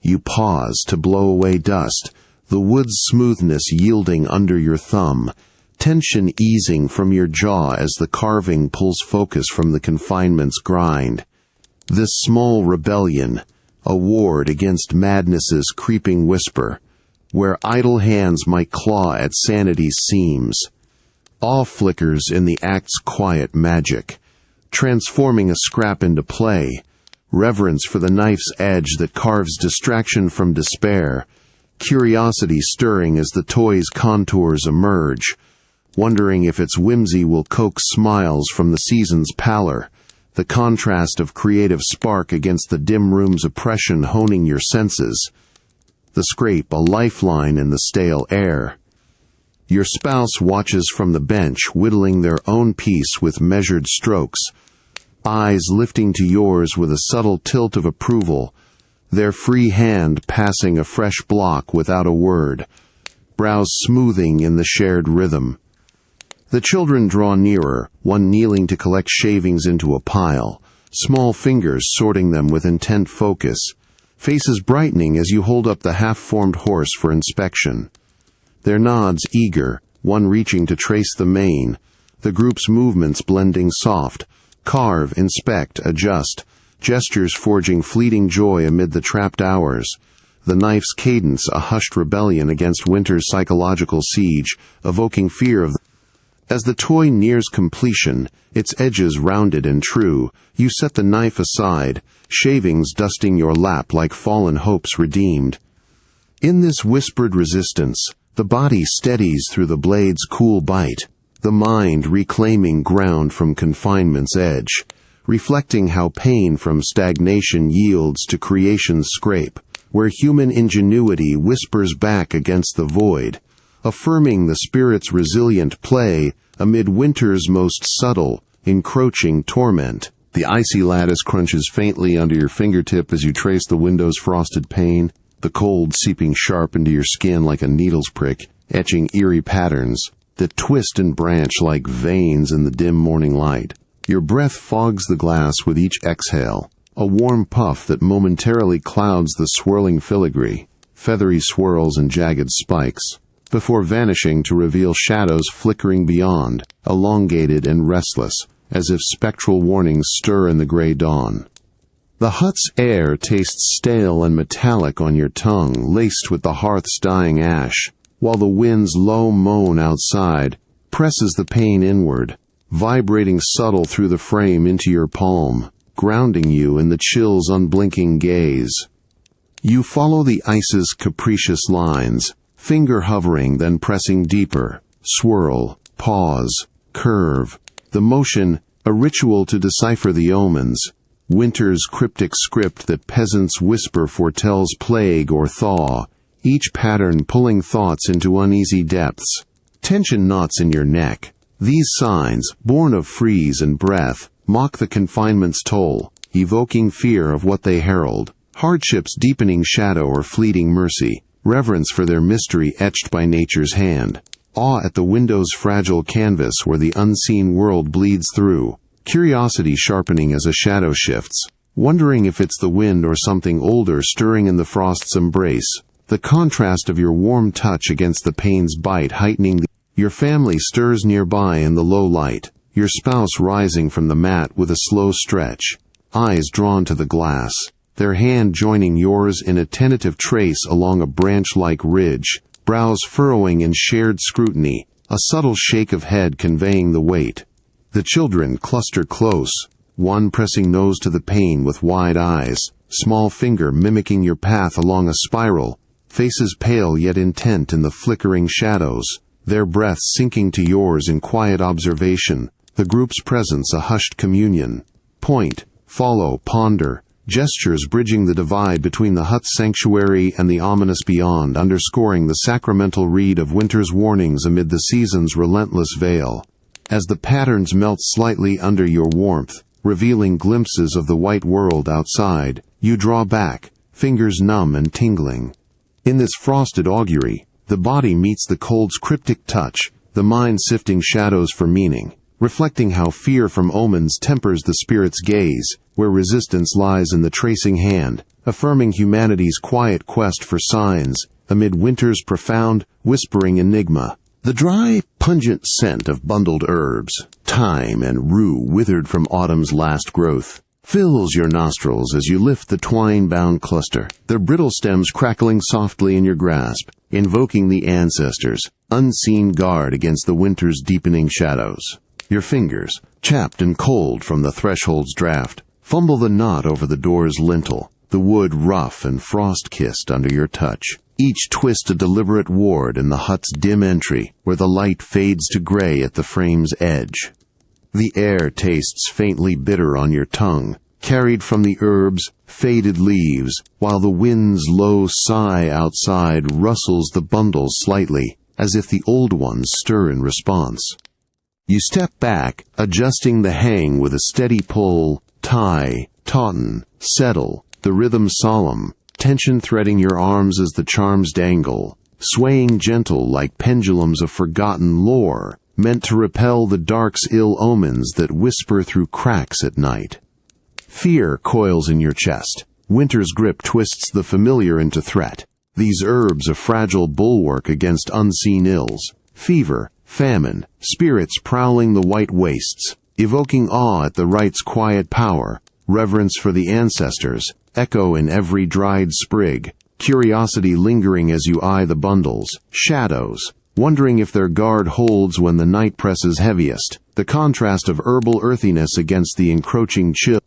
You pause to blow away dust, the wood's smoothness yielding under your thumb, tension easing from your jaw as the carving pulls focus from the confinement's grind. This small rebellion, a ward against madness's creeping whisper, where idle hands might claw at sanity's seams. Awe flickers in the act's quiet magic, transforming a scrap into play, reverence for the knife's edge that carves distraction from despair, curiosity stirring as the toy's contours emerge, wondering if its whimsy will coax smiles from the season's pallor, the contrast of creative spark against the dim room's oppression honing your senses. The scrape a lifeline in the stale air. Your spouse watches from the bench, whittling their own piece with measured strokes, eyes lifting to yours with a subtle tilt of approval, their free hand passing a fresh block without a word, brows smoothing in the shared rhythm. The children draw nearer, one kneeling to collect shavings into a pile, small fingers sorting them with intent focus, faces brightening as you hold up the half-formed horse for inspection. Their nods eager, one reaching to trace the mane, the group's movements blending soft, carve, inspect, adjust, gestures forging fleeting joy amid the trapped hours, the knife's cadence a hushed rebellion against winter's psychological siege, evoking fear of. As the toy nears completion, its edges rounded and true, you set the knife aside, shavings dusting your lap like fallen hopes redeemed. In this whispered resistance, the body steadies through the blade's cool bite, the mind reclaiming ground from confinement's edge, reflecting how pain from stagnation yields to creation's scrape, where human ingenuity whispers back against the void, affirming the spirit's resilient play amid winter's most subtle, encroaching torment. The icy lattice crunches faintly under your fingertip as you trace the window's frosted pane, the cold seeping sharp into your skin like a needle's prick, etching eerie patterns that twist and branch like veins in the dim morning light. Your breath fogs the glass with each exhale, a warm puff that momentarily clouds the swirling filigree, feathery swirls and jagged spikes, before vanishing to reveal shadows flickering beyond, elongated and restless, as if spectral warnings stir in the gray dawn. The hut's air tastes stale and metallic on your tongue, laced with the hearth's dying ash, while the wind's low moan outside presses the pain inward, vibrating subtle through the frame into your palm, grounding you in the chill's unblinking gaze. You follow the ice's capricious lines, finger hovering then pressing deeper, swirl, pause, curve, the motion a ritual to decipher the omens, winter's cryptic script that peasants whisper foretells plague or thaw, each pattern pulling thoughts into uneasy depths. Tension knots in your neck. These signs, born of freeze and breath, mock the confinement's toll, evoking fear of what they herald, hardships deepening shadow or fleeting mercy, reverence for their mystery etched by nature's hand, awe at the window's fragile canvas where the unseen world bleeds through, curiosity sharpening as a shadow shifts, wondering if it's the wind or something older stirring in the frost's embrace, the contrast of your warm touch against the pain's bite heightening. Your family stirs nearby in the low light, your spouse rising from the mat with a slow stretch, eyes drawn to the glass, their hand joining yours in a tentative trace along a branch-like ridge, brows furrowing in shared scrutiny, a subtle shake of head conveying the weight. The children cluster close, one pressing nose to the pane with wide eyes, small finger mimicking your path along a spiral, faces pale yet intent in the flickering shadows. their breath sinking to yours in quiet observation, the group's presence a hushed communion. Point, follow, ponder, gestures bridging the divide between the hut's sanctuary and the ominous beyond, underscoring the sacramental read of winter's warnings amid the season's relentless veil. As the patterns melt slightly under your warmth, revealing glimpses of the white world outside, you draw back, fingers numb and tingling. In this frosted augury, the body meets the cold's cryptic touch, the mind sifting shadows for meaning, reflecting how fear from omens tempers the spirit's gaze, where resistance lies in the tracing hand, affirming humanity's quiet quest for signs, amid winter's profound, whispering enigma. The dry, pungent scent of bundled herbs, thyme and rue withered from autumn's last growth, fills your nostrils as you lift the twine-bound cluster, their brittle stems crackling softly in your grasp, invoking the ancestors' unseen guard against the winter's deepening shadows. Your fingers, chapped and cold from the threshold's draft, fumble the knot over the door's lintel, the wood rough and frost-kissed under your touch. Each twist a deliberate ward in the hut's dim entry, where the light fades to gray at the frame's edge. The air tastes faintly bitter on your tongue, carried from the herbs, faded leaves, while the wind's low sigh outside rustles the bundles slightly, as if the old ones stir in response. You step back, adjusting the hang with a steady pull, tie, tauten, settle, the rhythm solemn, tension threading your arms as the charms dangle, swaying gentle like pendulums of forgotten lore, meant to repel the dark's ill omens that whisper through cracks at night. Fear coils in your chest. Winter's grip twists the familiar into threat. These herbs a fragile bulwark against unseen ills. Fever, famine, spirits prowling the white wastes, evoking awe at the rite's quiet power, reverence for the ancestors, echo in every dried sprig, curiosity lingering as you eye the bundles, shadows, wondering if their guard holds when the night presses heaviest, the contrast of herbal earthiness against the encroaching chill.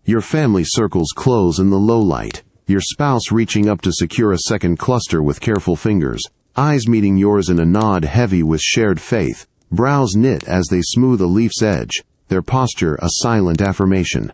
Your family circles close in the low light, your spouse reaching up to secure a second cluster with careful fingers, eyes meeting yours in a nod heavy with shared faith, brows knit as they smooth a leaf's edge, their posture a silent affirmation.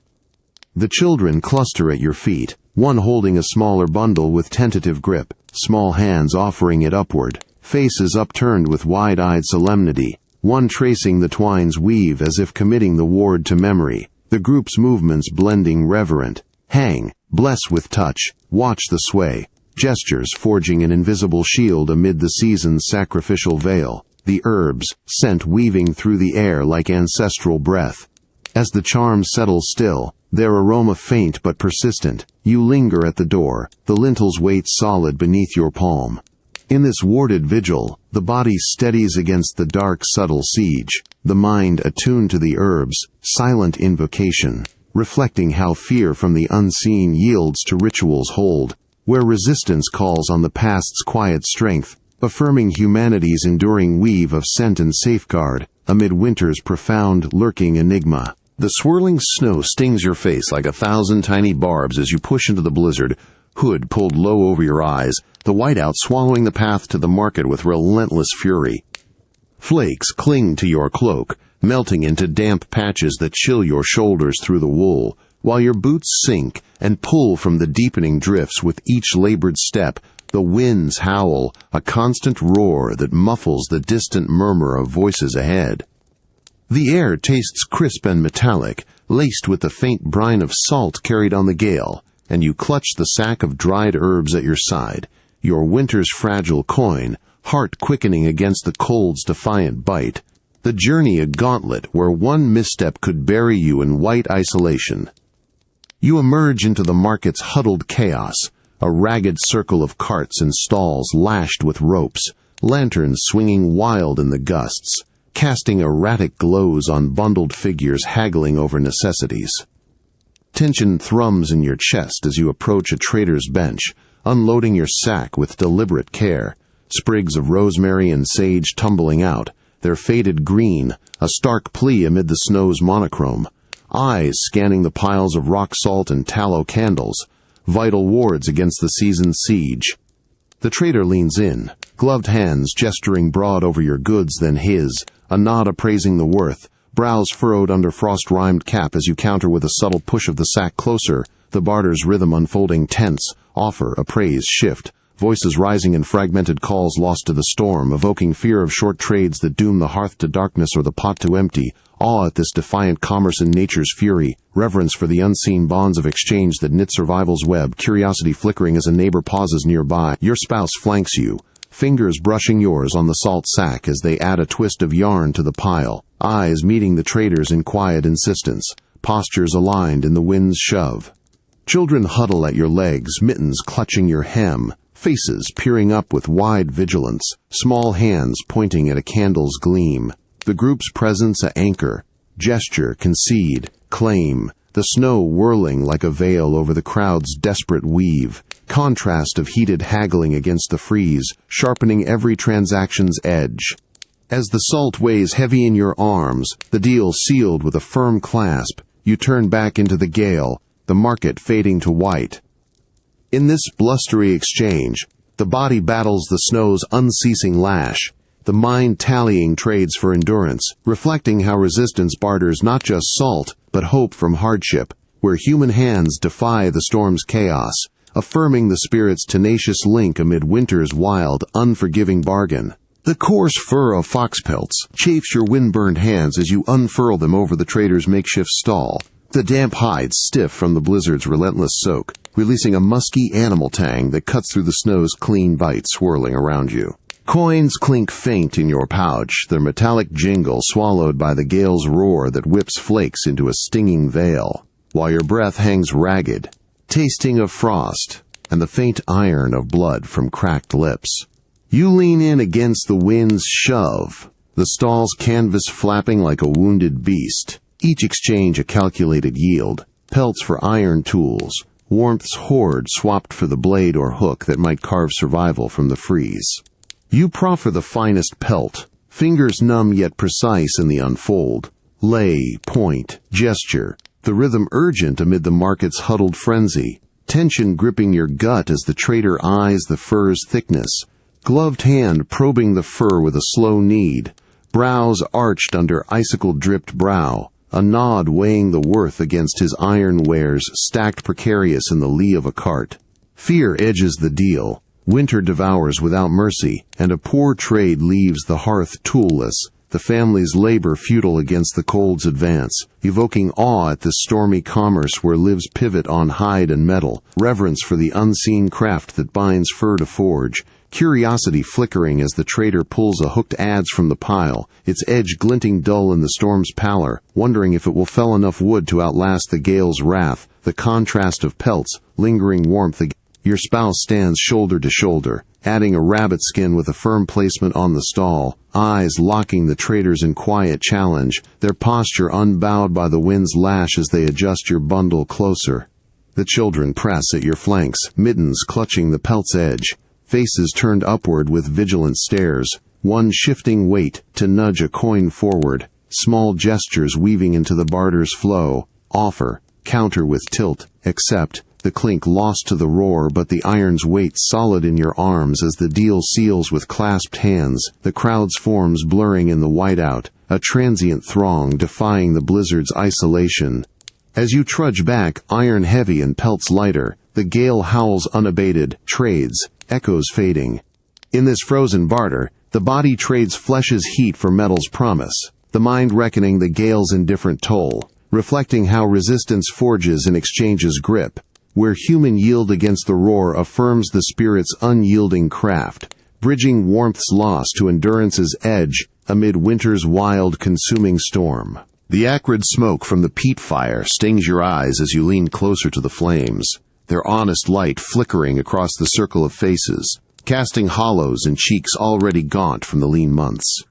The children cluster at your feet, one holding a smaller bundle with tentative grip, small hands offering it upward, faces upturned with wide-eyed solemnity, one tracing the twine's weave as if committing the ward to memory, the group's movements blending reverent. Hang, bless with touch, watch the sway, gestures forging an invisible shield amid the season's sacrificial veil, the herbs, scent weaving through the air like ancestral breath. As the charms settle still, their aroma faint but persistent, you linger at the door, the lintels weight solid beneath your palm. In this warded vigil, the body steadies against the dark subtle siege, the mind attuned to the herbs, silent invocation, reflecting how fear from the unseen yields to ritual's hold, where resistance calls on the past's quiet strength, affirming humanity's enduring weave of scent and safeguard, amid winter's profound, lurking enigma. The swirling snow stings your face like 1,000 tiny barbs as you push into the blizzard, hood pulled low over your eyes, the whiteout swallowing the path to the market with relentless fury. Flakes cling to your cloak, melting into damp patches that chill your shoulders through the wool, while your boots sink and pull from the deepening drifts with each labored step. The winds howl, a constant roar that muffles the distant murmur of voices ahead. The air tastes crisp and metallic, laced with the faint brine of salt carried on the gale, and you clutch the sack of dried herbs at your side, your winter's fragile coin, heart quickening against the cold's defiant bite. The journey a gauntlet where one misstep could bury you in white isolation. You emerge into the market's huddled chaos, a ragged circle of carts and stalls lashed with ropes, lanterns swinging wild in the gusts, casting erratic glows on bundled figures haggling over necessities. Tension thrums in your chest as you approach a trader's bench, unloading your sack with deliberate care, sprigs of rosemary and sage tumbling out, their faded green, a stark plea amid the snow's monochrome, eyes scanning the piles of rock salt and tallow candles, vital wards against the season's siege. The trader leans in, gloved hands gesturing broad over your goods then his, a nod appraising the worth, brows furrowed under frost-rimed cap as you counter with a subtle push of the sack closer, the barter's rhythm unfolding tense, offer, appraise, shift, voices rising in fragmented calls lost to the storm, evoking fear of short trades that doom the hearth to darkness or the pot to empty, awe at this defiant commerce in nature's fury, reverence for the unseen bonds of exchange that knit survival's web, curiosity flickering as a neighbor pauses nearby. Your spouse flanks you, fingers brushing yours on the salt sack as they add a twist of yarn to the pile, eyes meeting the traders in quiet insistence, postures aligned in the wind's shove. Children huddle at your legs, mittens clutching your hem, faces peering up with wide vigilance, small hands pointing at a candle's gleam. The group's presence a anchor, gesture, concede, claim, the snow whirling like a veil over the crowd's desperate weave, contrast of heated haggling against the freeze, sharpening every transaction's edge. As the salt weighs heavy in your arms, the deal sealed with a firm clasp, you turn back into the gale, the market fading to white. In this blustery exchange, the body battles the snow's unceasing lash, the mind tallying trades for endurance, reflecting how resistance barters not just salt, but hope from hardship, where human hands defy the storm's chaos, affirming the spirit's tenacious link amid winter's wild, unforgiving bargain. The coarse fur of fox pelts chafes your wind-burned hands as you unfurl them over the trader's makeshift stall, the damp hides stiff from the blizzard's relentless soak, releasing a musky animal tang that cuts through the snow's clean bite swirling around you. Coins clink faint in your pouch, their metallic jingle swallowed by the gale's roar that whips flakes into a stinging veil, while your breath hangs ragged, tasting of frost and the faint iron of blood from cracked lips. You lean in against the wind's shove, the stall's canvas flapping like a wounded beast, each exchange a calculated yield, pelts for iron tools, warmth's hoard swapped for the blade or hook that might carve survival from the freeze. You proffer the finest pelt, fingers numb yet precise in the unfold, lay, point, gesture, the rhythm urgent amid the market's huddled frenzy, tension gripping your gut as the trader eyes the fur's thickness, gloved hand probing the fur with a slow need, brows arched under icicle-dripped brow, a nod weighing the worth against his iron wares stacked precarious in the lee of a cart. Fear edges the deal, winter devours without mercy, and a poor trade leaves the hearth toolless, the family's labor futile against the cold's advance, evoking awe at this stormy commerce where lives pivot on hide and metal, reverence for the unseen craft that binds fur to forge, curiosity flickering as the trader pulls a hooked adze from the pile, its edge glinting dull in the storm's pallor, wondering if it will fell enough wood to outlast the gale's wrath, the contrast of pelts, lingering warmth. Your spouse stands shoulder to shoulder, adding a rabbit skin with a firm placement on the stall, eyes locking the traders in quiet challenge, their posture unbowed by the wind's lash as they adjust your bundle closer. The children press at your flanks, mittens clutching the pelt's edge, faces turned upward with vigilant stares, one shifting weight to nudge a coin forward, small gestures weaving into the barter's flow, offer, counter with tilt, accept, the clink lost to the roar but the iron's weight solid in your arms as the deal seals with clasped hands, the crowd's forms blurring in the whiteout, a transient throng defying the blizzard's isolation. As you trudge back, iron heavy and pelts lighter, the gale howls unabated, trades, echoes fading. In this frozen barter, the body trades flesh's heat for metal's promise, the mind reckoning the gale's indifferent toll, reflecting how resistance forges in exchange's grip, where human yield against the roar affirms the spirit's unyielding craft, bridging warmth's loss to endurance's edge amid winter's wild consuming storm. The acrid smoke from the peat fire stings your eyes as you lean closer to the flames, their honest light flickering across the circle of faces, casting hollows in cheeks already gaunt from the lean months.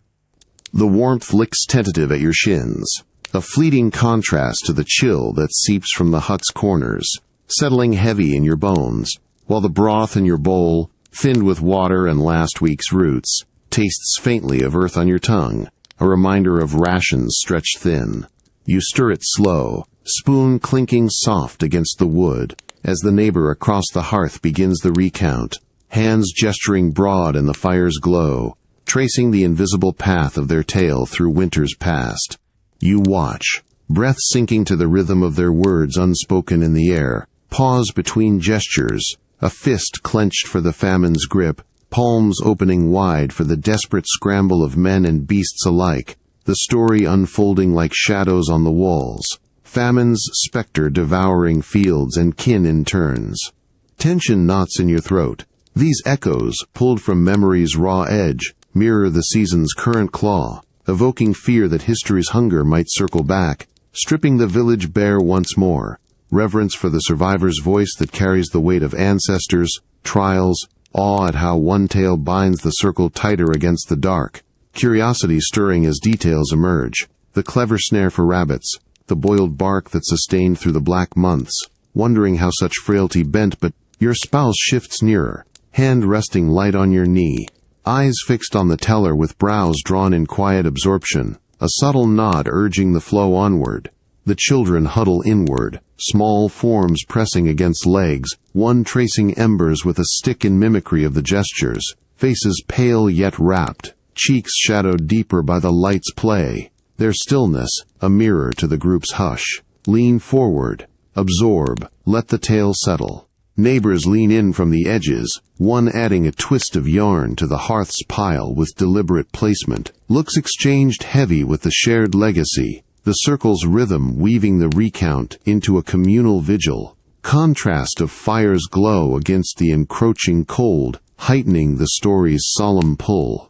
The warmth licks tentative at your shins, a fleeting contrast to the chill that seeps from the hut's corners, settling heavy in your bones, while the broth in your bowl, thinned with water and last week's roots, tastes faintly of earth on your tongue, a reminder of rations stretched thin. You stir it slow, spoon clinking soft against the wood, as the neighbor across the hearth begins the recount, hands gesturing broad in the fire's glow, tracing the invisible path of their tale through winter's past. You watch, breath sinking to the rhythm of their words unspoken in the air, pause between gestures, a fist clenched for the famine's grip, palms opening wide for the desperate scramble of men and beasts alike, the story unfolding like shadows on the walls, famine's specter devouring fields and kin in turns. Tension knots in your throat. These echoes, pulled from memory's raw edge, mirror the season's current claw, evoking fear that history's hunger might circle back, stripping the village bare once more, reverence for the survivor's voice that carries the weight of ancestors, trials, awe at how one tale binds the circle tighter against the dark, curiosity stirring as details emerge, the clever snare for rabbits, the boiled bark that sustained through the black months, wondering how such frailty bent. But your spouse shifts nearer, hand resting light on your knee, eyes fixed on the teller with brows drawn in quiet absorption, a subtle nod urging the flow onward. The children huddle inward, small forms pressing against legs, one tracing embers with a stick in mimicry of the gestures, faces pale yet rapt, cheeks shadowed deeper by the light's play, their stillness a mirror to the group's hush. Lean forward, absorb, let the tale settle. Neighbors lean in from the edges, one adding a twist of yarn to the hearth's pile with deliberate placement, looks exchanged heavy with the shared legacy, the circle's rhythm weaving the recount into a communal vigil, contrast of fire's glow against the encroaching cold, heightening the story's solemn pull.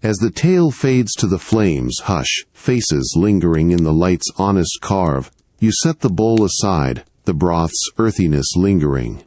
As the tale fades to the flames, hush, faces lingering in the light's honest carve, you set the bowl aside, the broth's earthiness lingering.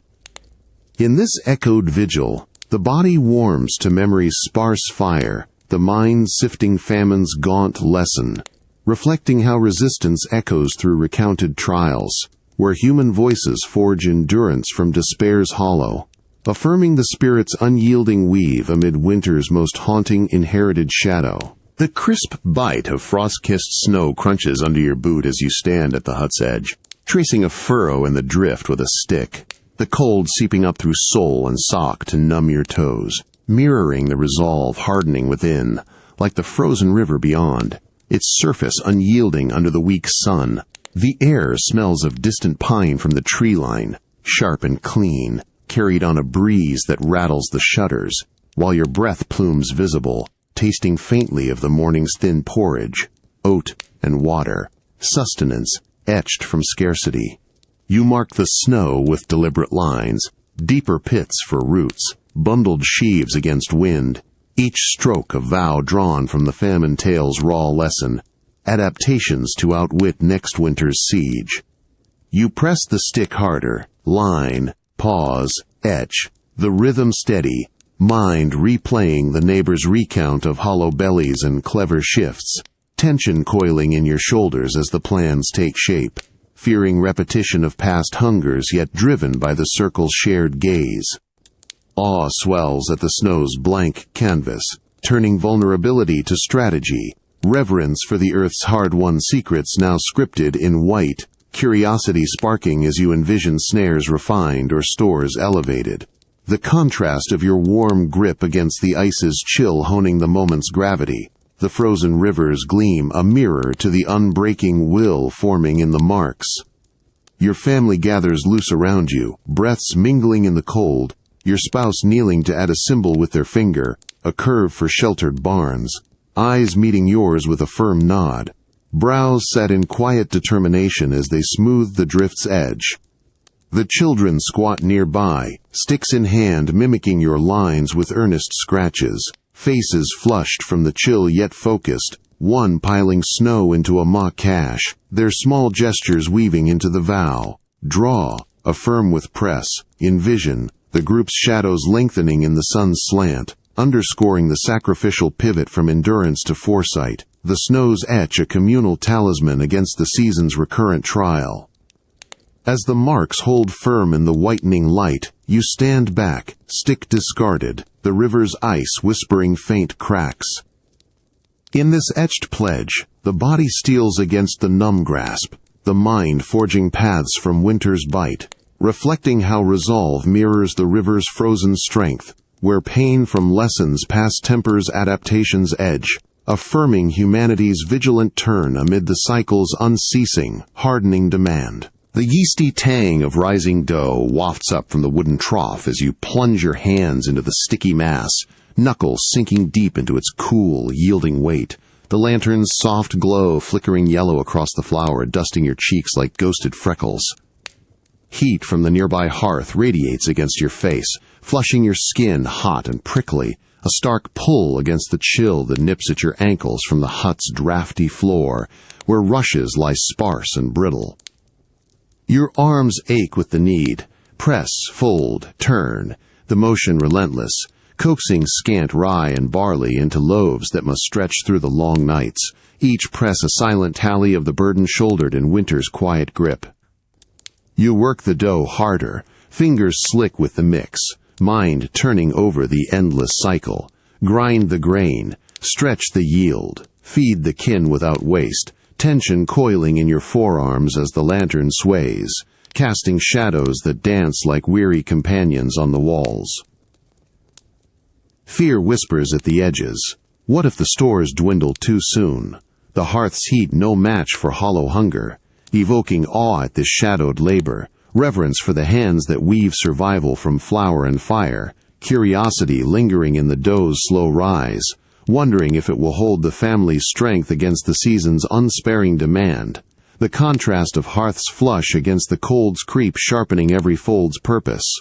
In this echoed vigil, the body warms to memory's sparse fire, the mind sifting famine's gaunt lesson, reflecting how resistance echoes through recounted trials, where human voices forge endurance from despair's hollow, affirming the spirit's unyielding weave amid winter's most haunting inherited shadow. The crisp bite of frost-kissed snow crunches under your boot as you stand at the hut's edge, tracing a furrow in the drift with a stick, the cold seeping up through sole and sock to numb your toes, mirroring the resolve hardening within, like the frozen river beyond, its surface unyielding under the weak sun. The air smells of distant pine from the tree line, sharp and clean, carried on a breeze that rattles the shutters, while your breath plumes visible, tasting faintly of the morning's thin porridge, oat and water, sustenance etched from scarcity. You mark the snow with deliberate lines, deeper pits for roots, bundled sheaves against wind, each stroke a vow drawn from the famine tale's raw lesson, adaptations to outwit next winter's siege. You press the stick harder, line, pause, etch, the rhythm steady, mind replaying the neighbor's recount of hollow bellies and clever shifts, tension coiling in your shoulders as the plans take shape, fearing repetition of past hungers yet driven by the circle's shared gaze. Awe swells at the snow's blank canvas, turning vulnerability to strategy, reverence for the earth's hard-won secrets now scripted in white, curiosity sparking as you envision snares refined or stores elevated. The contrast of your warm grip against the ice's chill honing the moment's gravity, the frozen river's gleam a mirror to the unbreaking will forming in the marks. Your family gathers loose around you, breaths mingling in the cold, your spouse kneeling to add a symbol with their finger, a curve for sheltered barns, eyes meeting yours with a firm nod, brows set in quiet determination as they smooth the drift's edge. The children squat nearby, sticks in hand mimicking your lines with earnest scratches, faces flushed from the chill yet focused, one piling snow into a mock cache, their small gestures weaving into the vow. Draw, affirm with press, envision, the group's shadows lengthening in the sun's slant, underscoring the sacrificial pivot from endurance to foresight. The snows etch a communal talisman against the season's recurrent trial. As the marks hold firm in the whitening light, you stand back, stick discarded, the river's ice whispering faint cracks. In this etched pledge, the body steels against the numb grasp, the mind forging paths from winter's bite, reflecting how resolve mirrors the river's frozen strength, where pain from lessons past tempers adaptation's edge, affirming humanity's vigilant turn amid the cycle's unceasing, hardening demand. The yeasty tang of rising dough wafts up from the wooden trough as you plunge your hands into the sticky mass, knuckles sinking deep into its cool, yielding weight, the lantern's soft glow flickering yellow across the flour, dusting your cheeks like ghosted freckles. Heat from the nearby hearth radiates against your face, flushing your skin hot and prickly, a stark pull against the chill that nips at your ankles from the hut's drafty floor, where rushes lie sparse and brittle. Your arms ache with the need. Press, fold, turn, the motion relentless, coaxing scant rye and barley into loaves that must stretch through the long nights, each press a silent tally of the burden shouldered in winter's quiet grip. You work the dough harder, fingers slick with the mix, mind turning over the endless cycle. Grind the grain, stretch the yield, feed the kin without waste, tension coiling in your forearms as the lantern sways, casting shadows that dance like weary companions on the walls. Fear whispers at the edges. What if the stores dwindle too soon? The hearth's heat no match for hollow hunger, evoking awe at this shadowed labor, reverence for the hands that weave survival from flour and fire, curiosity lingering in the dough's slow rise, wondering if it will hold the family's strength against the season's unsparing demand, the contrast of hearth's flush against the cold's creep sharpening every fold's purpose.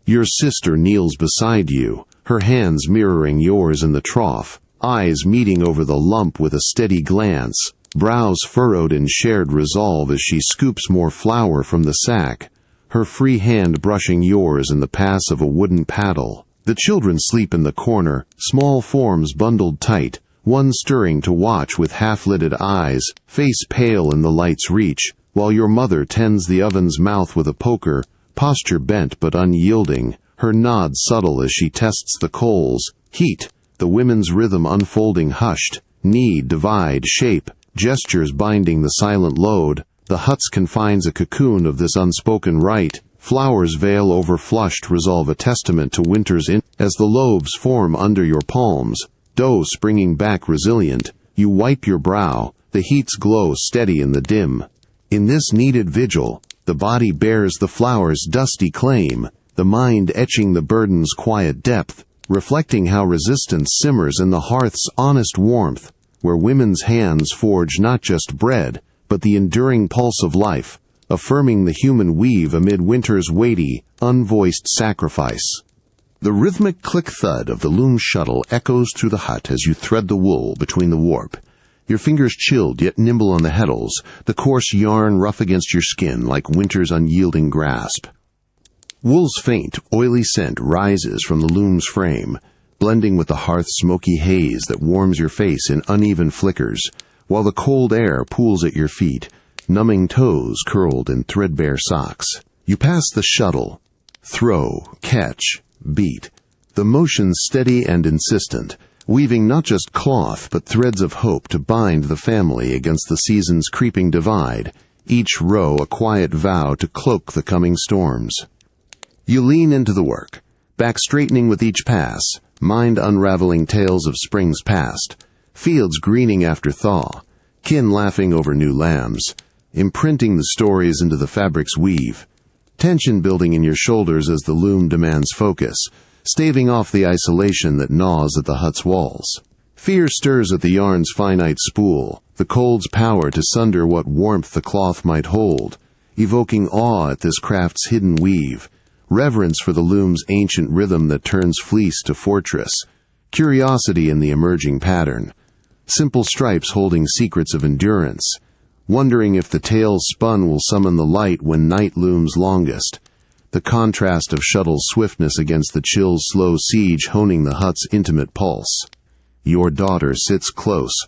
Your sister kneels beside you, her hands mirroring yours in the trough, eyes meeting over the lump with a steady glance, brows furrowed in shared resolve as she scoops more flour from the sack, her free hand brushing yours in the pass of a wooden paddle. The children sleep in the corner, small forms bundled tight, one stirring to watch with half-lidded eyes, face pale in the light's reach, while your mother tends the oven's mouth with a poker, posture bent but unyielding, her nod subtle as she tests the coals, heat, the women's rhythm unfolding hushed, knead, divide, shape, gestures binding the silent load. The hut's confines a cocoon of this unspoken rite. Flowers veil over flushed resolve, a testament to winter's as the loaves form under your palms, dough springing back resilient, you wipe your brow, the heat's glow steady in the dim. In this needed vigil, the body bears the flour's dusty claim, the mind etching the burden's quiet depth, reflecting how resistance simmers in the hearth's honest warmth, where women's hands forge not just bread, but the enduring pulse of life, affirming the human weave amid winter's weighty, unvoiced sacrifice. The rhythmic click-thud of the loom shuttle echoes through the hut as you thread the wool between the warp, your fingers chilled yet nimble on the heddles, the coarse yarn rough against your skin like winter's unyielding grasp. Wool's faint, oily scent rises from the loom's frame, blending with the hearth's smoky haze that warms your face in uneven flickers, while the cold air pools at your feet, numbing toes curled in threadbare socks. You pass the shuttle. Throw, catch, beat. The motion steady and insistent, weaving not just cloth but threads of hope to bind the family against the season's creeping divide, each row a quiet vow to cloak the coming storms. You lean into the work, back straightening with each pass, mind unraveling tales of springs past, fields greening after thaw, kin laughing over new lambs, imprinting the stories into the fabric's weave, tension building in your shoulders as the loom demands focus, staving off the isolation that gnaws at the hut's walls. Fear stirs at the yarn's finite spool, the cold's power to sunder what warmth the cloth might hold, evoking awe at this craft's hidden weave, reverence for the loom's ancient rhythm that turns fleece to fortress, curiosity in the emerging pattern, simple stripes holding secrets of endurance, wondering if the tale spun will summon the light when night looms longest, the contrast of shuttle's swiftness against the chill's slow siege honing the hut's intimate pulse. Your daughter sits close,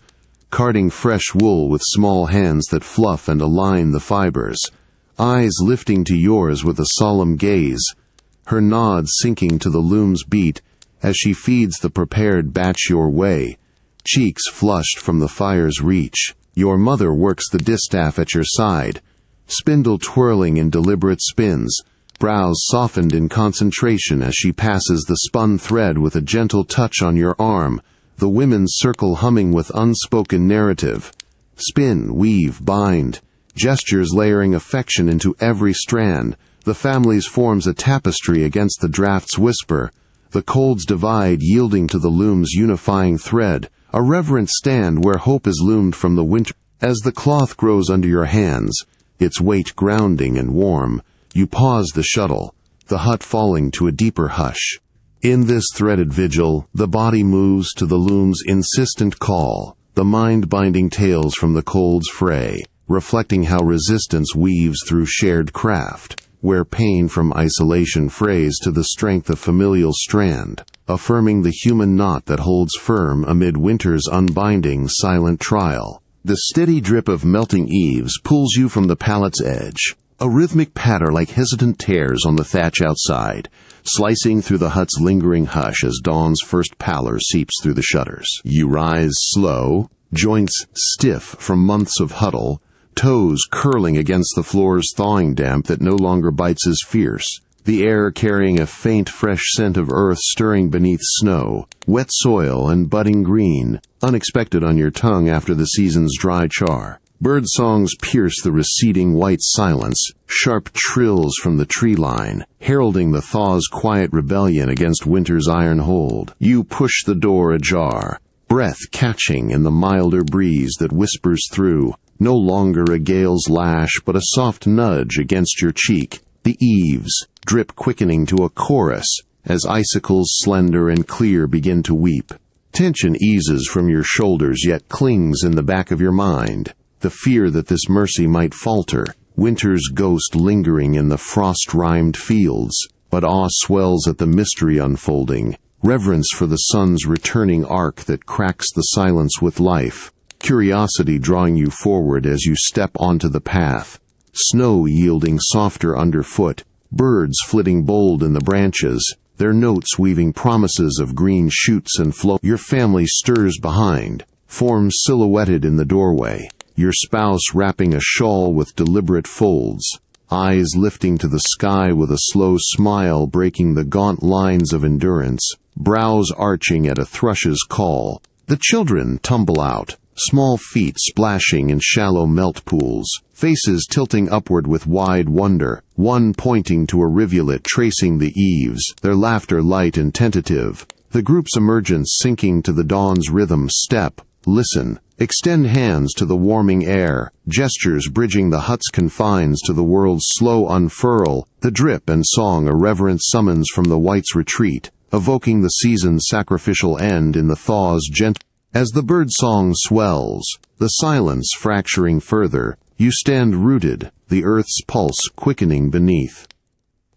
carding fresh wool with small hands that fluff and align the fibers, eyes lifting to yours with a solemn gaze, her nod sinking to the loom's beat as she feeds the prepared batch your way, cheeks flushed from the fire's reach. Your mother works the distaff at your side, spindle twirling in deliberate spins, brows softened in concentration as she passes the spun thread with a gentle touch on your arm, the women's circle humming with unspoken narrative. Spin, weave, bind, gestures layering affection into every strand. The family's forms a tapestry against the draft's whisper. The colds divide, yielding to the loom's unifying thread, a reverent stand where hope is loomed from the winter. As the cloth grows under your hands, its weight grounding and warm, you pause the shuttle, the hut falling to a deeper hush. In this threaded vigil, the body moves to the loom's insistent call, the mind binding tales from the cold's fray, reflecting how resistance weaves through shared craft, where pain from isolation frays to the strength of familial strand, affirming the human knot that holds firm amid winter's unbinding silent trial. The steady drip of melting eaves pulls you from the pallet's edge, a rhythmic patter like hesitant tears on the thatch outside, slicing through the hut's lingering hush as dawn's first pallor seeps through the shutters. You rise slow, joints stiff from months of huddle, toes curling against the floor's thawing damp that no longer bites as fierce, the air carrying a faint, fresh scent of earth stirring beneath snow, wet soil and budding green, unexpected on your tongue after the season's dry char. Bird songs pierce the receding white silence, sharp trills from the tree line, heralding the thaw's quiet rebellion against winter's iron hold. You push the door ajar, breath catching in the milder breeze that whispers through, no longer a gale's lash but a soft nudge against your cheek. The eaves drip quickening to a chorus as icicles slender and clear begin to weep. Tension eases from your shoulders yet clings in the back of your mind. The fear that this mercy might falter, winter's ghost lingering in the frost-rimed fields, but awe swells at the mystery unfolding, reverence for the sun's returning arc that cracks the silence with life, curiosity drawing you forward as you step onto the path, snow yielding softer underfoot, birds flitting bold in the branches, their notes weaving promises of green shoots and flow. Your family stirs behind, forms silhouetted in the doorway, your spouse wrapping a shawl with deliberate folds, eyes lifting to the sky with a slow smile breaking the gaunt lines of endurance, brows arching at a thrush's call. The children tumble out, small feet splashing in shallow melt pools, faces tilting upward with wide wonder, one pointing to a rivulet tracing the eaves, their laughter light and tentative, the group's emergence sinking to the dawn's rhythm. Step, listen, extend hands to the warming air, gestures bridging the hut's confines to the world's slow unfurl, the drip and song a reverent summons from the white's retreat, evoking the season's sacrificial end in the thaw's gentle. As the bird song swells, the silence fracturing further, you stand rooted, the earth's pulse quickening beneath.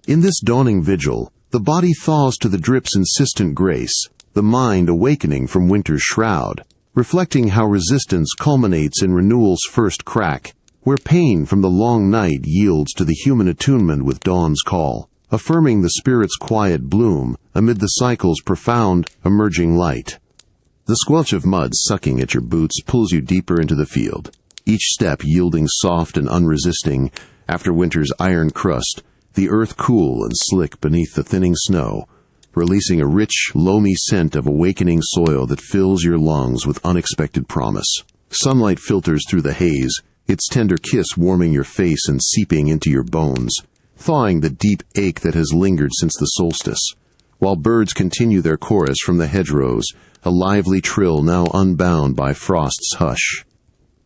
In this dawning vigil, the body thaws to the drip's insistent grace, the mind awakening from winter's shroud, reflecting how resistance culminates in renewal's first crack, where pain from the long night yields to the human attunement with dawn's call, affirming the spirit's quiet bloom amid the cycle's profound, emerging light. The squelch of mud sucking at your boots pulls you deeper into the field, each step yielding soft and unresisting after winter's iron crust, the earth cool and slick beneath the thinning snow, releasing a rich, loamy scent of awakening soil that fills your lungs with unexpected promise. Sunlight filters through the haze, its tender kiss warming your face and seeping into your bones, thawing the deep ache that has lingered since the solstice. While birds continue their chorus from the hedgerows, a lively trill now unbound by frost's hush.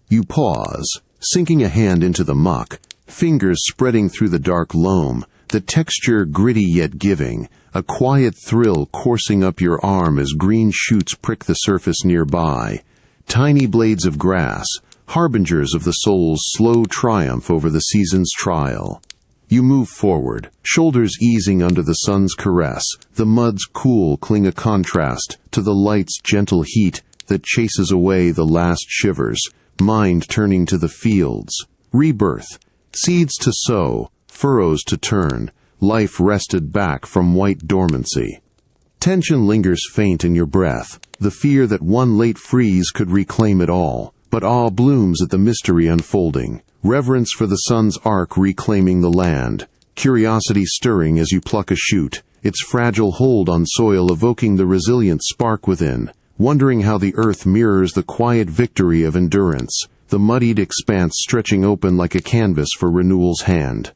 You pause, sinking a hand into the muck, fingers spreading through the dark loam, the texture gritty yet giving, a quiet thrill coursing up your arm as green shoots prick the surface nearby, tiny blades of grass, harbingers of the soul's slow triumph over the season's trial. You move forward, shoulders easing under the sun's caress, the mud's cool cling a contrast to the light's gentle heat that chases away the last shivers, mind turning to the fields. Rebirth, seeds to sow, furrows to turn, life wrested back from white dormancy. Tension lingers faint in your breath, the fear that one late freeze could reclaim it all, but awe blooms at the mystery unfolding, reverence for the sun's arc reclaiming the land, curiosity stirring as you pluck a shoot, its fragile hold on soil evoking the resilient spark within, wondering how the earth mirrors the quiet victory of endurance, the muddied expanse stretching open like a canvas for renewal's hand.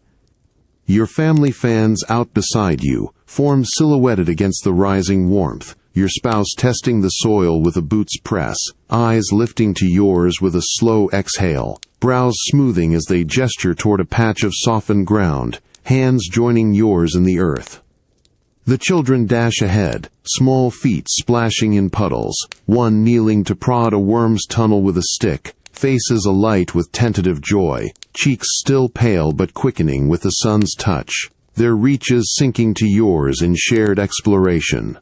Your family fans out beside you, form silhouetted against the rising warmth, your spouse testing the soil with a boot's press, eyes lifting to yours with a slow exhale, brows smoothing as they gesture toward a patch of softened ground, hands joining yours in the earth. The children dash ahead, small feet splashing in puddles, one kneeling to prod a worm's tunnel with a stick, faces alight with tentative joy, cheeks still pale but quickening with the sun's touch, their reaches sinking to yours in shared exploration.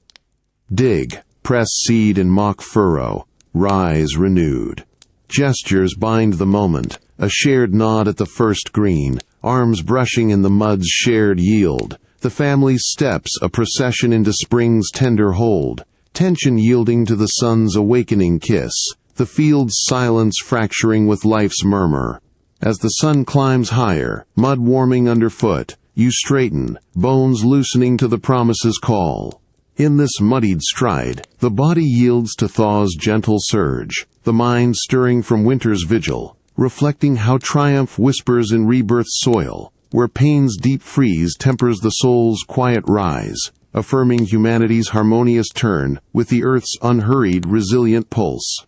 Dig, press seed in mock furrow, rise renewed. Gestures bind the moment, a shared nod at the first green, arms brushing in the mud's shared yield, the family's steps a procession into spring's tender hold, tension yielding to the sun's awakening kiss, the field's silence fracturing with life's murmur. As the sun climbs higher, mud warming underfoot, you straighten, bones loosening to the promise's call. In this muddied stride, the body yields to thaw's gentle surge, the mind stirring from winter's vigil, reflecting how triumph whispers in rebirth's soil, where pain's deep freeze tempers the soul's quiet rise, affirming humanity's harmonious turn with the earth's unhurried, resilient pulse.